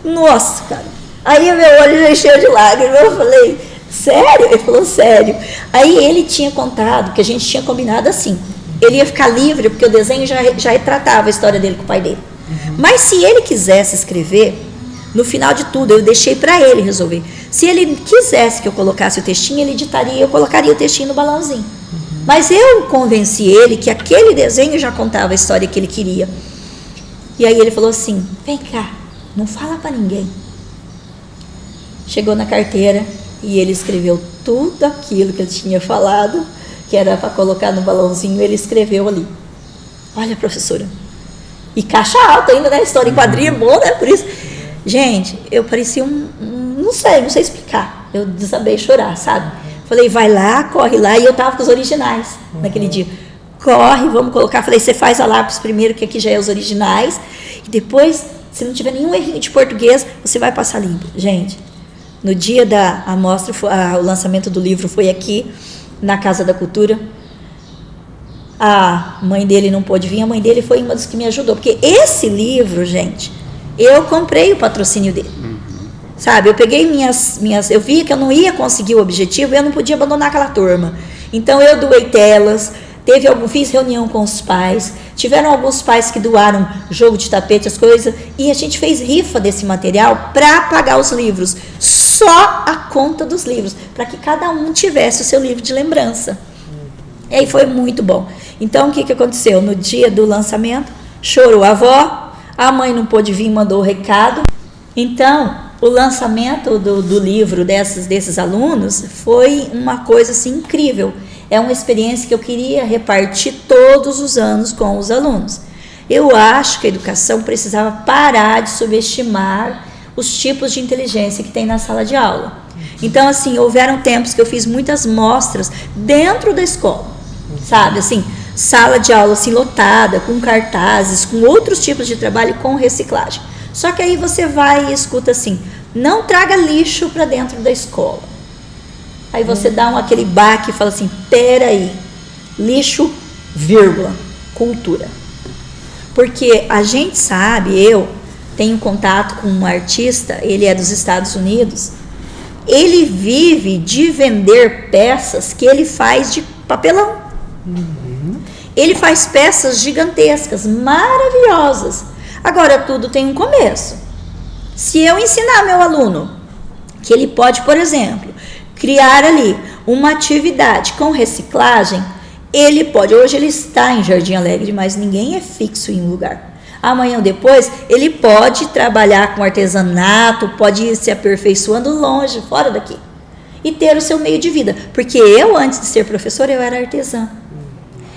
Nossa, cara. Aí meu olho já encheu de lágrimas. Eu falei: sério? Ele falou: sério. Aí ele tinha contado que a gente tinha combinado assim: ele ia ficar livre, porque o desenho já retratava a história dele com o pai dele. Mas se ele quisesse escrever, no final de tudo, eu deixei para ele resolver. Se ele quisesse que eu colocasse o textinho, ele editaria, eu colocaria o textinho no balãozinho. Mas eu convenci ele que aquele desenho já contava a história que ele queria. E aí ele falou assim: vem cá, não fala para ninguém. Chegou na carteira e ele escreveu tudo aquilo que ele tinha falado, que era para colocar no balãozinho, ele escreveu ali. Olha, professora. E caixa alta ainda, né? História em quadrinho é bom, né? Por isso... Gente, eu parecia não sei explicar. Eu desabei chorar, sabe? Falei: vai lá, corre lá, e eu tava com os originais naquele dia. Corre, vamos colocar. Falei, você faz a lápis primeiro, que aqui já é os originais, e depois, se não tiver nenhum errinho de português, você vai passar limpo. Gente, no dia da amostra, o lançamento do livro foi aqui, na Casa da Cultura. A mãe dele não pôde vir, a mãe dele foi uma das que me ajudou, porque esse livro, gente, eu comprei o patrocínio dele. Sabe, eu peguei eu vi que eu não ia conseguir o objetivo e eu não podia abandonar aquela turma. Então eu doei telas, fiz reunião com os pais, tiveram alguns pais que doaram jogo de tapete, as coisas, e a gente fez rifa desse material para pagar os livros, só a conta dos livros, para que cada um tivesse o seu livro de lembrança. E aí foi muito bom. Então o que aconteceu? No dia do lançamento, chorou a avó, a mãe não pôde vir, mandou o recado. Então o lançamento do livro desses alunos foi uma coisa assim incrível. É uma experiência que eu queria repartir todos os anos com os alunos. Eu acho que a educação precisava parar de subestimar os tipos de inteligência que tem na sala de aula. Então, assim, houveram tempos que eu fiz muitas mostras dentro da escola, sabe? Assim, sala de aula assim, lotada, com cartazes, com outros tipos de trabalho, com reciclagem. Só que aí você vai e escuta assim, não traga lixo para dentro da escola. Aí você dá aquele baque e fala assim, peraí, lixo, vírgula, cultura. Porque a gente sabe, eu tenho contato com um artista, ele é dos Estados Unidos, ele vive de vender peças que ele faz de papelão. Ele faz peças gigantescas, maravilhosas. Agora, tudo tem um começo. Se eu ensinar meu aluno que ele pode, por exemplo, criar ali uma atividade com reciclagem, ele pode. Hoje ele está em Jardim Alegre, mas ninguém é fixo em um lugar. Amanhã ou depois, ele pode trabalhar com artesanato, pode ir se aperfeiçoando longe, fora daqui. E ter o seu meio de vida. Porque eu, antes de ser professora, eu era artesã.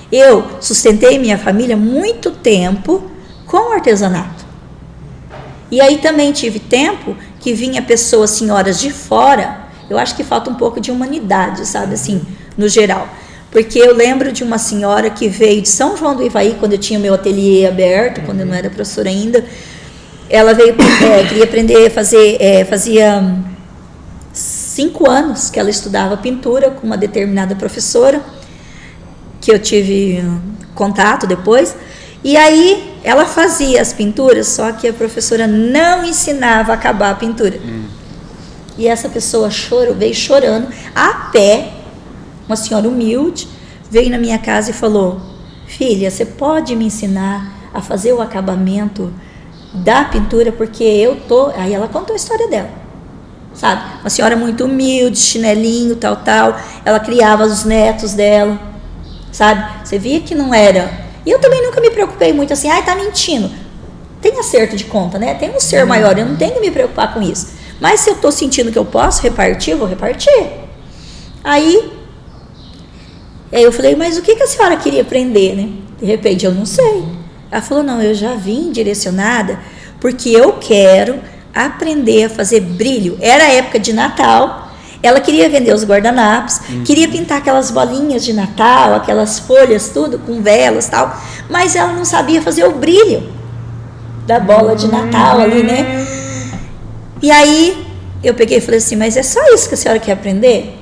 Eu sustentei minha família muito tempo com artesanato. E aí também tive tempo que vinha pessoas, senhoras de fora. Eu acho que falta um pouco de humanidade, sabe, assim, no geral. Porque eu lembro de uma senhora que veio de São João do Ivaí, quando eu tinha meu ateliê aberto, quando eu não era professora ainda. Ela veio, queria aprender a fazer, fazia 5 anos que ela estudava pintura com uma determinada professora, que eu tive contato depois. E aí ela fazia as pinturas, só que a professora não ensinava a acabar a pintura. E essa pessoa veio chorando, a pé, uma senhora humilde, veio na minha casa e falou, filha, você pode me ensinar a fazer o acabamento da pintura, porque eu tô... Aí ela contou a história dela, sabe? Uma senhora muito humilde, chinelinho, tal, ela criava os netos dela, sabe? Você via que não era... E eu também nunca me preocupei muito assim, tá mentindo. Tem acerto de conta, né? Tem um ser maior, eu não tenho que me preocupar com isso. Mas se eu estou sentindo que eu posso repartir, eu vou repartir. Aí eu falei, mas o que a senhora queria aprender, né? De repente, eu não sei. Ela falou, não, eu já vim direcionada porque eu quero aprender a fazer brilho. Era a época de Natal, ela queria vender os guardanapos, queria pintar aquelas bolinhas de Natal, aquelas folhas, tudo, com velas e tal, mas ela não sabia fazer o brilho da bola de Natal ali, né? E aí, eu peguei e falei assim, mas é só isso que a senhora quer aprender?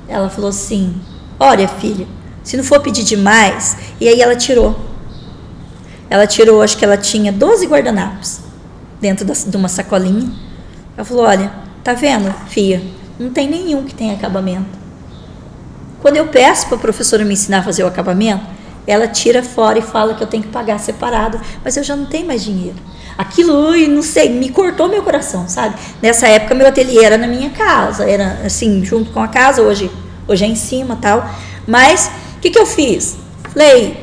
Ela falou assim, olha filha, se não for pedir demais, e aí ela tirou, acho que ela tinha 12 guardanapos, dentro de uma sacolinha. Ela falou, olha, tá vendo, filha, não tem nenhum que tenha acabamento. Quando eu peço para a professora me ensinar a fazer o acabamento, ela tira fora e fala que eu tenho que pagar separado, mas eu já não tenho mais dinheiro. Aquilo, não sei, me cortou meu coração, sabe? Nessa época, meu ateliê era na minha casa, era assim, junto com a casa, hoje é em cima e tal. Mas, o que eu fiz? Falei,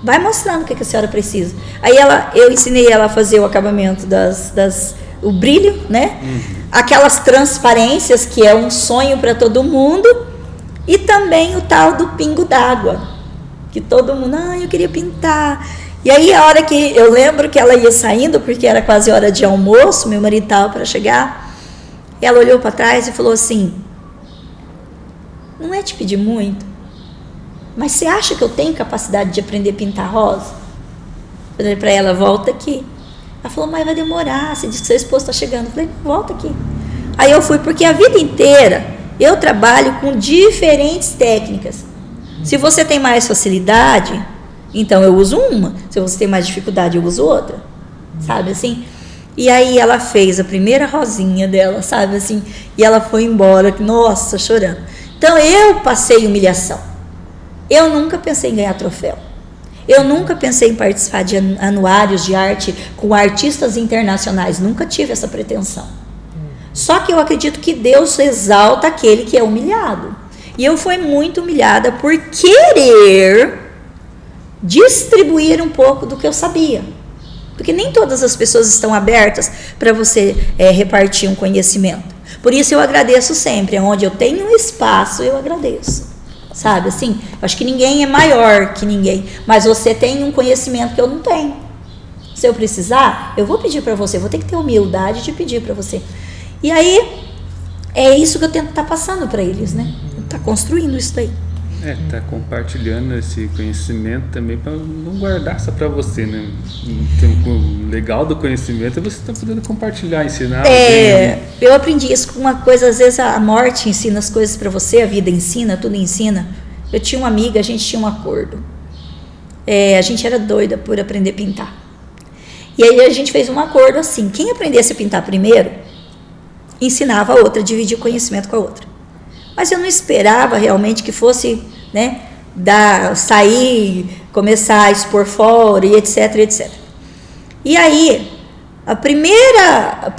vai mostrando o que a senhora precisa. Aí eu ensinei ela a fazer o acabamento o brilho, né? Aquelas transparências, que é um sonho para todo mundo. E também o tal do pingo d'água, que todo mundo, eu queria pintar. E aí, a hora que eu lembro que ela ia saindo, porque era quase hora de almoço, meu marido estava para chegar, ela olhou para trás e falou assim, não é te pedir muito, mas você acha que eu tenho capacidade de aprender a pintar rosa? Eu falei para ela, volta aqui. Ela falou, mas vai demorar, você disse que seu esposo está chegando. Eu falei, volta aqui. Aí eu fui, porque a vida inteira eu trabalho com diferentes técnicas. Se você tem mais facilidade, então eu uso uma. Se você tem mais dificuldade, eu uso outra. Sabe assim? E aí ela fez a primeira rosinha dela, sabe assim? E ela foi embora, nossa, chorando. Então eu passei humilhação. Eu nunca pensei em ganhar troféu. Eu nunca pensei em participar de anuários de arte com artistas internacionais. Nunca tive essa pretensão. Só que eu acredito que Deus exalta aquele que é humilhado. E eu fui muito humilhada por querer distribuir um pouco do que eu sabia. Porque nem todas as pessoas estão abertas para você repartir um conhecimento. Por isso eu agradeço sempre. Onde eu tenho um espaço, eu agradeço. Sabe assim? Acho que ninguém é maior que ninguém. Mas você tem um conhecimento que eu não tenho. Se eu precisar, eu vou pedir para você. Vou ter que ter humildade de pedir para você. E aí, é isso que eu tento estar passando para eles, né? Tá construindo isso daí. Tá compartilhando esse conhecimento também para não guardar só para você, né? Então, o legal do conhecimento é você estar podendo compartilhar, ensinar. Eu aprendi isso com uma coisa, às vezes a morte ensina as coisas para você, a vida ensina, tudo ensina. Eu tinha uma amiga, a gente tinha um acordo. A gente era doida por aprender a pintar. E aí a gente fez um acordo assim, quem aprendesse a pintar primeiro, ensinava a outra, dividia o conhecimento com a outra. Mas eu não esperava realmente que fosse, né, sair, começar a expor fora e etc, etc. E aí, a primeira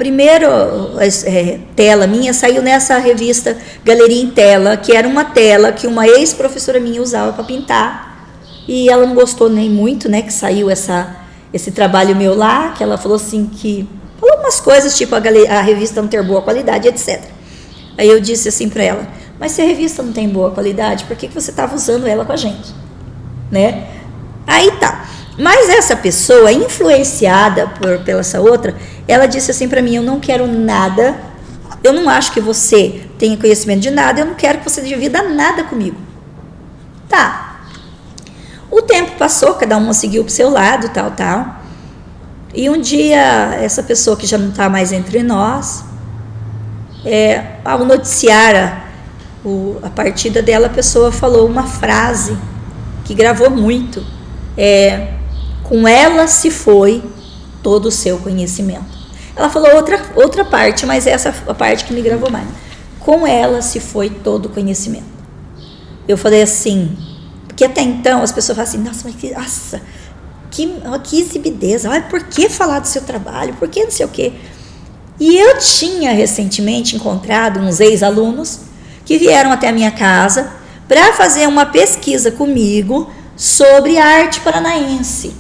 tela minha saiu nessa revista Galeria em Tela, que era uma tela que uma ex-professora minha usava para pintar. E ela não gostou nem muito, né, que saiu esse trabalho meu lá, que ela falou assim que... Falou umas coisas, tipo a revista não ter boa qualidade, etc. Aí eu disse assim para ela, mas se a revista não tem boa qualidade, por que você estava usando ela com a gente? Né? Aí tá. Mas essa pessoa, influenciada pela essa outra, ela disse assim para mim, eu não quero nada, eu não acho que você tenha conhecimento de nada, eu não quero que você divida nada comigo. Tá. O tempo passou, cada uma seguiu pro seu lado, tal. E um dia, essa pessoa que já não está mais entre nós, ao noticiar a partida dela, a pessoa falou uma frase que gravou muito. Com ela se foi todo o seu conhecimento. Ela falou outra parte, mas essa é a parte que me gravou mais. Com ela se foi todo o conhecimento. Eu falei assim, porque até então as pessoas falam assim, que exibidez, olha, por que falar do seu trabalho, por que não sei o quê. E eu tinha recentemente encontrado uns ex-alunos que vieram até a minha casa para fazer uma pesquisa comigo sobre a arte paranaense,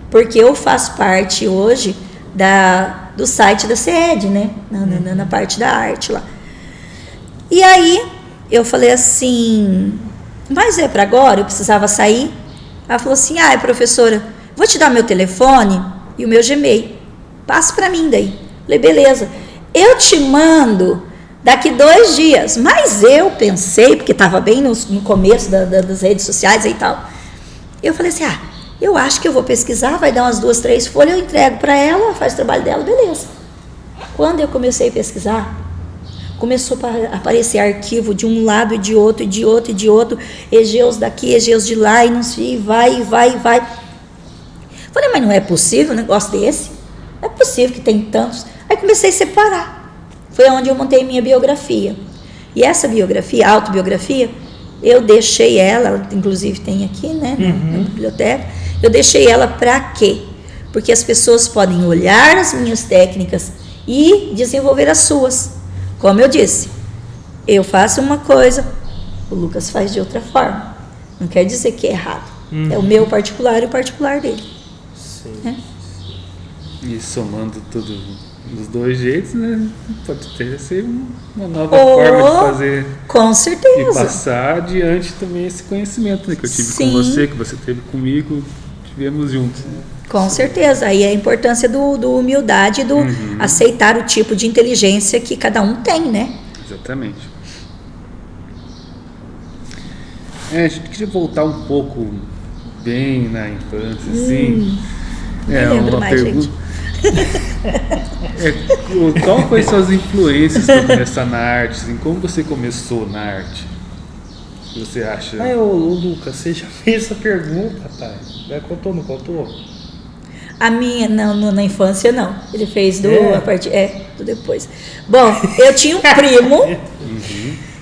porque eu faço parte hoje do site da CED, né, na parte da arte lá. E aí eu falei assim, mas é para agora, eu precisava sair. Ela falou assim, professora, vou te dar meu telefone e o meu Gmail, passa para mim daí. Falei, beleza, eu te mando daqui 2 dias. Mas eu pensei, porque estava bem no começo das redes sociais e tal, eu falei assim, eu acho que eu vou pesquisar, vai dar umas 2, 3 folhas, eu entrego para ela, faz o trabalho dela, beleza. Quando eu comecei a pesquisar, começou a aparecer arquivo de um lado e de outro, Egeus daqui, Egeus de lá, e não sei, vai. Falei, mas não é possível um negócio desse? Não é possível que tem tantos. Aí comecei a separar. Foi onde eu montei minha biografia. E essa biografia, autobiografia, eu deixei ela inclusive tem aqui, né, na biblioteca, eu deixei ela para quê? Porque as pessoas podem olhar as minhas técnicas e desenvolver as suas. Como eu disse, eu faço uma coisa, o Lucas faz de outra forma. Não quer dizer que é errado. É o meu particular e o particular dele. Sim. E somando tudo dos 2 jeitos, né? Pode ser uma nova forma de fazer. Com certeza. E passar adiante também esse conhecimento, né? Que eu tive com você, que você teve comigo, tivemos juntos. Né? Com certeza. Aí a importância do humildade, do aceitar o tipo de inteligência que cada um tem, né? Exatamente. A gente queria voltar um pouco bem na infância, assim. Lembro uma mais, pergunta. Qual foi suas influências para começar na arte? Assim, como você começou na arte? O que você acha? Lucas, você já fez essa pergunta, tá? Contou, não contou? A minha, não, na infância não. Ele fez do depois. Bom, eu tinha um primo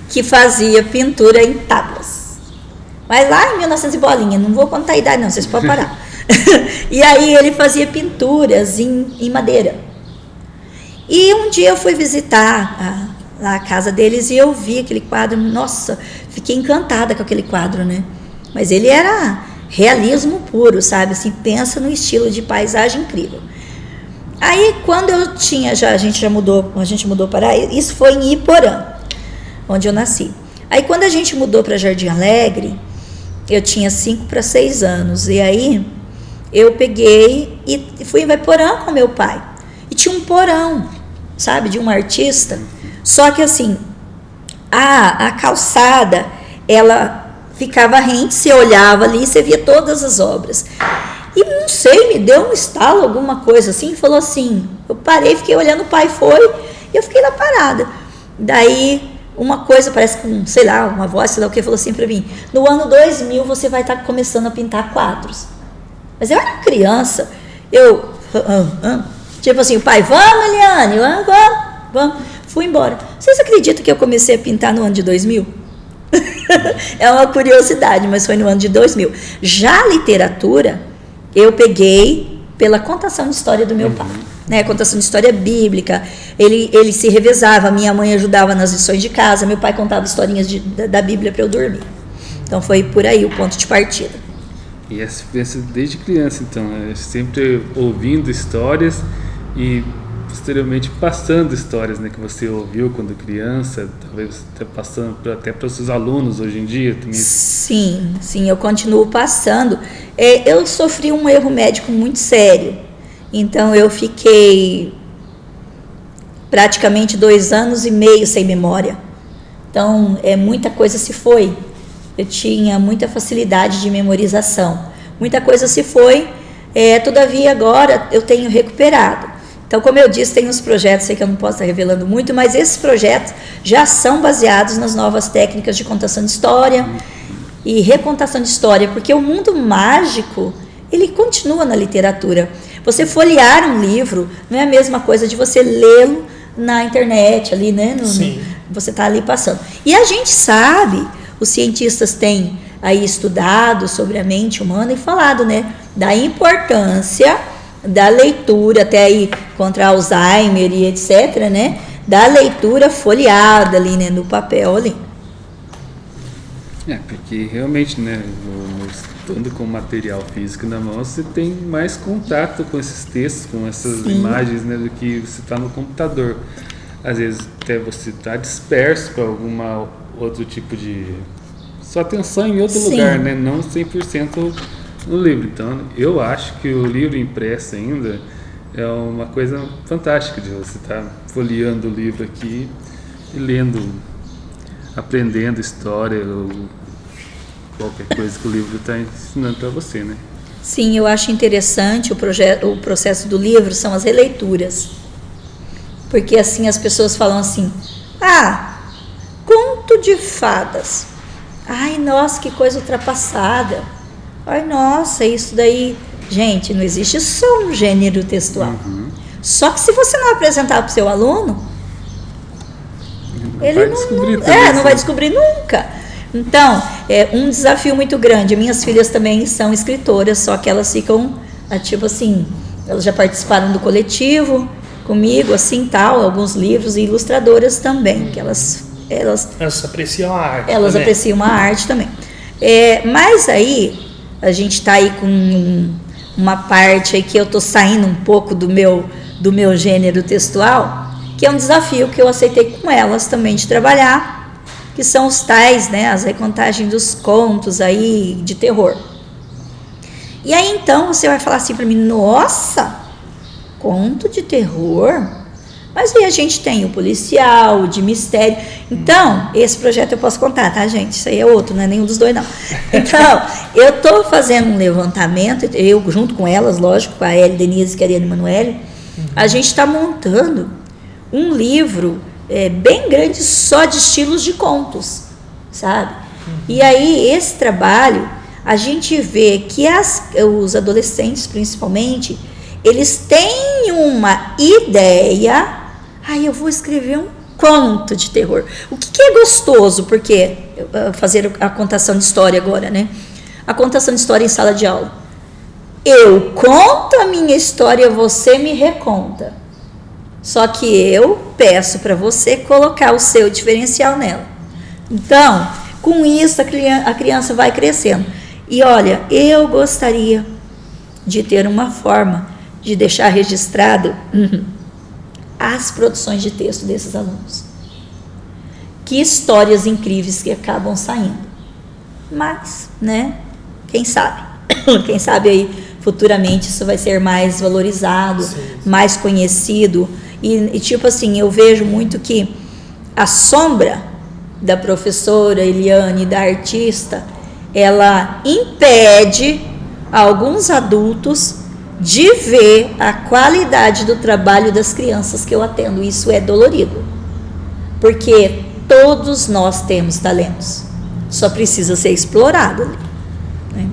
que fazia pintura em tábuas. Mas lá em 1900 e bolinha, não vou contar a idade não, vocês podem parar. E aí ele fazia pinturas em madeira. E um dia eu fui visitar a casa deles e eu vi aquele quadro. Nossa, fiquei encantada com aquele quadro, né? Mas ele era realismo puro, sabe? Assim, pensa no estilo de paisagem incrível. Aí quando eu tinha, a gente mudou para, isso foi em Iporã, onde eu nasci. Aí quando a gente mudou para Jardim Alegre, eu tinha 5 para 6 anos. E aí eu peguei e fui em Iporã com meu pai. E tinha um porão, sabe, de um artista. Só que assim, a calçada, ela ficava rente, você olhava ali, você via todas as obras. E não sei, me deu um estalo, alguma coisa assim, falou assim, eu parei, fiquei olhando, o pai foi, e eu fiquei lá parada. Daí, uma coisa, parece que, sei lá, uma voz, sei lá o que, falou assim pra mim, no ano 2000 você vai estar começando a pintar quadros. Mas eu era criança, tipo assim, o pai, vamos, Eliane, vamos, fui embora. Vocês acreditam que eu comecei a pintar no ano de 2000? É uma curiosidade, mas foi no ano de 2000. Já a literatura, eu peguei pela contação de história do meu pai, né? Contação de história bíblica. Ele se revezava, minha mãe ajudava nas lições de casa, meu pai contava historinhas da Bíblia para eu dormir. Então foi por aí o ponto de partida. E essa desde criança, então, sempre ouvindo histórias e posteriormente passando histórias, né, que você ouviu quando criança, talvez até passando até para os seus alunos hoje em dia também. Sim, eu continuo passando. Eu sofri um erro médico muito sério, então eu fiquei praticamente 2 anos e meio sem memória. Então muita coisa se foi. Eu tinha muita facilidade de memorização, muita coisa se foi. Todavia agora eu tenho recuperado. Então, como eu disse, tem uns projetos, sei que eu não posso estar revelando muito, mas esses projetos já são baseados nas novas técnicas de contação de história e recontação de história, porque o mundo mágico, ele continua na literatura. Você folhear um livro não é a mesma coisa de você lê-lo na internet, ali, né? Você está ali passando. E a gente sabe, os cientistas têm aí estudado sobre a mente humana e falado, né, da importância da leitura, até aí contra Alzheimer e etc, né, da leitura folheada ali, né, no papel ali. Porque realmente, né, estando com material físico na mão, você tem mais contato com esses textos, com essas imagens, né, do que você está no computador. Às vezes até você está disperso para alguma outro tipo de sua atenção em outro lugar, né, não 100% no livro. Então, eu acho que o livro impresso ainda é uma coisa fantástica de você estar folheando o livro aqui e lendo, aprendendo história ou qualquer coisa que o livro está ensinando para você, né? Sim, eu acho interessante o processo do livro, são as releituras. Porque assim as pessoas falam assim, conto de fadas. Ai, nossa, que coisa ultrapassada. Ai, nossa, isso daí... Gente, não existe só um gênero textual. Só que se você não apresentar para o seu aluno, ele não vai descobrir nunca. Então, é um desafio muito grande. Minhas filhas também são escritoras, só que elas ficam, tipo assim, elas já participaram do coletivo comigo, assim, tal, alguns livros, e ilustradoras também, que elas apreciam a arte. Elas também apreciam a arte também. Mas aí, a gente está aí com uma parte aí que eu estou saindo um pouco do meu gênero textual, que é um desafio que eu aceitei com elas também de trabalhar, que são os tais, né, as recontagens dos contos aí de terror. E aí então você vai falar assim para mim, nossa, conto de terror? Mas aí a gente tem o policial, o de mistério. Então, esse projeto eu posso contar, tá, gente? Isso aí é outro, não é nenhum dos dois, não. Então, eu estou fazendo um levantamento, eu junto com elas, lógico, com a Eli Denise e a Ariane Emanuele, a gente está montando um livro bem grande só de estilos de contos, sabe? E aí, esse trabalho, a gente vê que os adolescentes, principalmente, eles têm uma ideia, eu vou escrever um conto de terror. O que é gostoso, porque fazer a contação de história agora, né? A contação de história em sala de aula. Eu conto a minha história, você me reconta. Só que eu peço para você colocar o seu diferencial nela. Então, com isso a criança vai crescendo. E olha, eu gostaria de ter uma forma de deixar registrado as produções de texto desses alunos. Que histórias incríveis que acabam saindo. Mas, né, quem sabe? Quem sabe aí futuramente isso vai ser mais valorizado, sim, mais conhecido. E tipo assim, eu vejo muito que a sombra da professora Eliane, da artista, ela impede alguns adultos de ver a qualidade do trabalho das crianças que eu atendo. Isso é dolorido, porque todos nós temos talentos, só precisa ser explorado ali, né?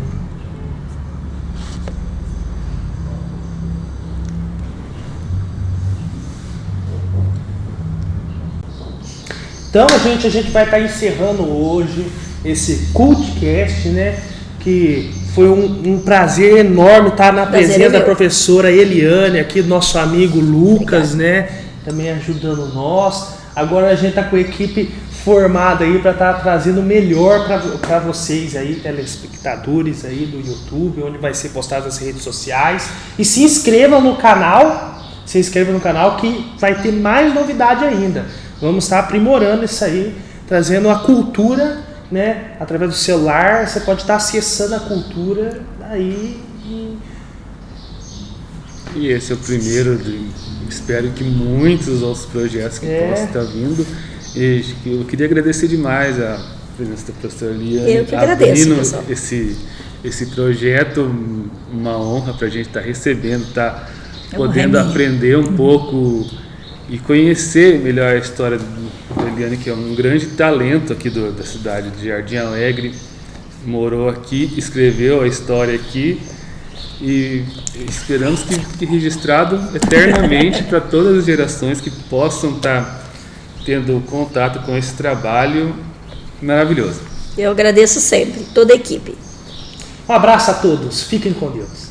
Então, a gente vai estar encerrando hoje esse Cultcast, né? Que foi um prazer enorme estar na presença da professora Eliane, aqui do nosso amigo Lucas, né? Também ajudando nós. Agora a gente está com a equipe formada aí para estar trazendo o melhor para vocês aí, telespectadores aí do YouTube, onde vai ser postado nas redes sociais. E se inscrevam no canal, que vai ter mais novidade ainda. Vamos estar aprimorando isso aí, trazendo a cultura, né? Através do celular, você pode estar acessando a cultura aí. E esse é o primeiro, espero que muitos outros projetos que possam estar vindo. E eu queria agradecer demais a presença da professora Eliane. Eu que agradeço, pessoal. Esse projeto, uma honra para a gente estar recebendo, podendo aprender um pouco e conhecer melhor a história da Eliane, que é um grande talento aqui da cidade de Jardim Alegre. Morou aqui, escreveu a história aqui e esperamos que fique registrado eternamente para todas as gerações que possam estar tendo contato com esse trabalho maravilhoso. Eu agradeço sempre, toda a equipe. Um abraço a todos, fiquem com Deus.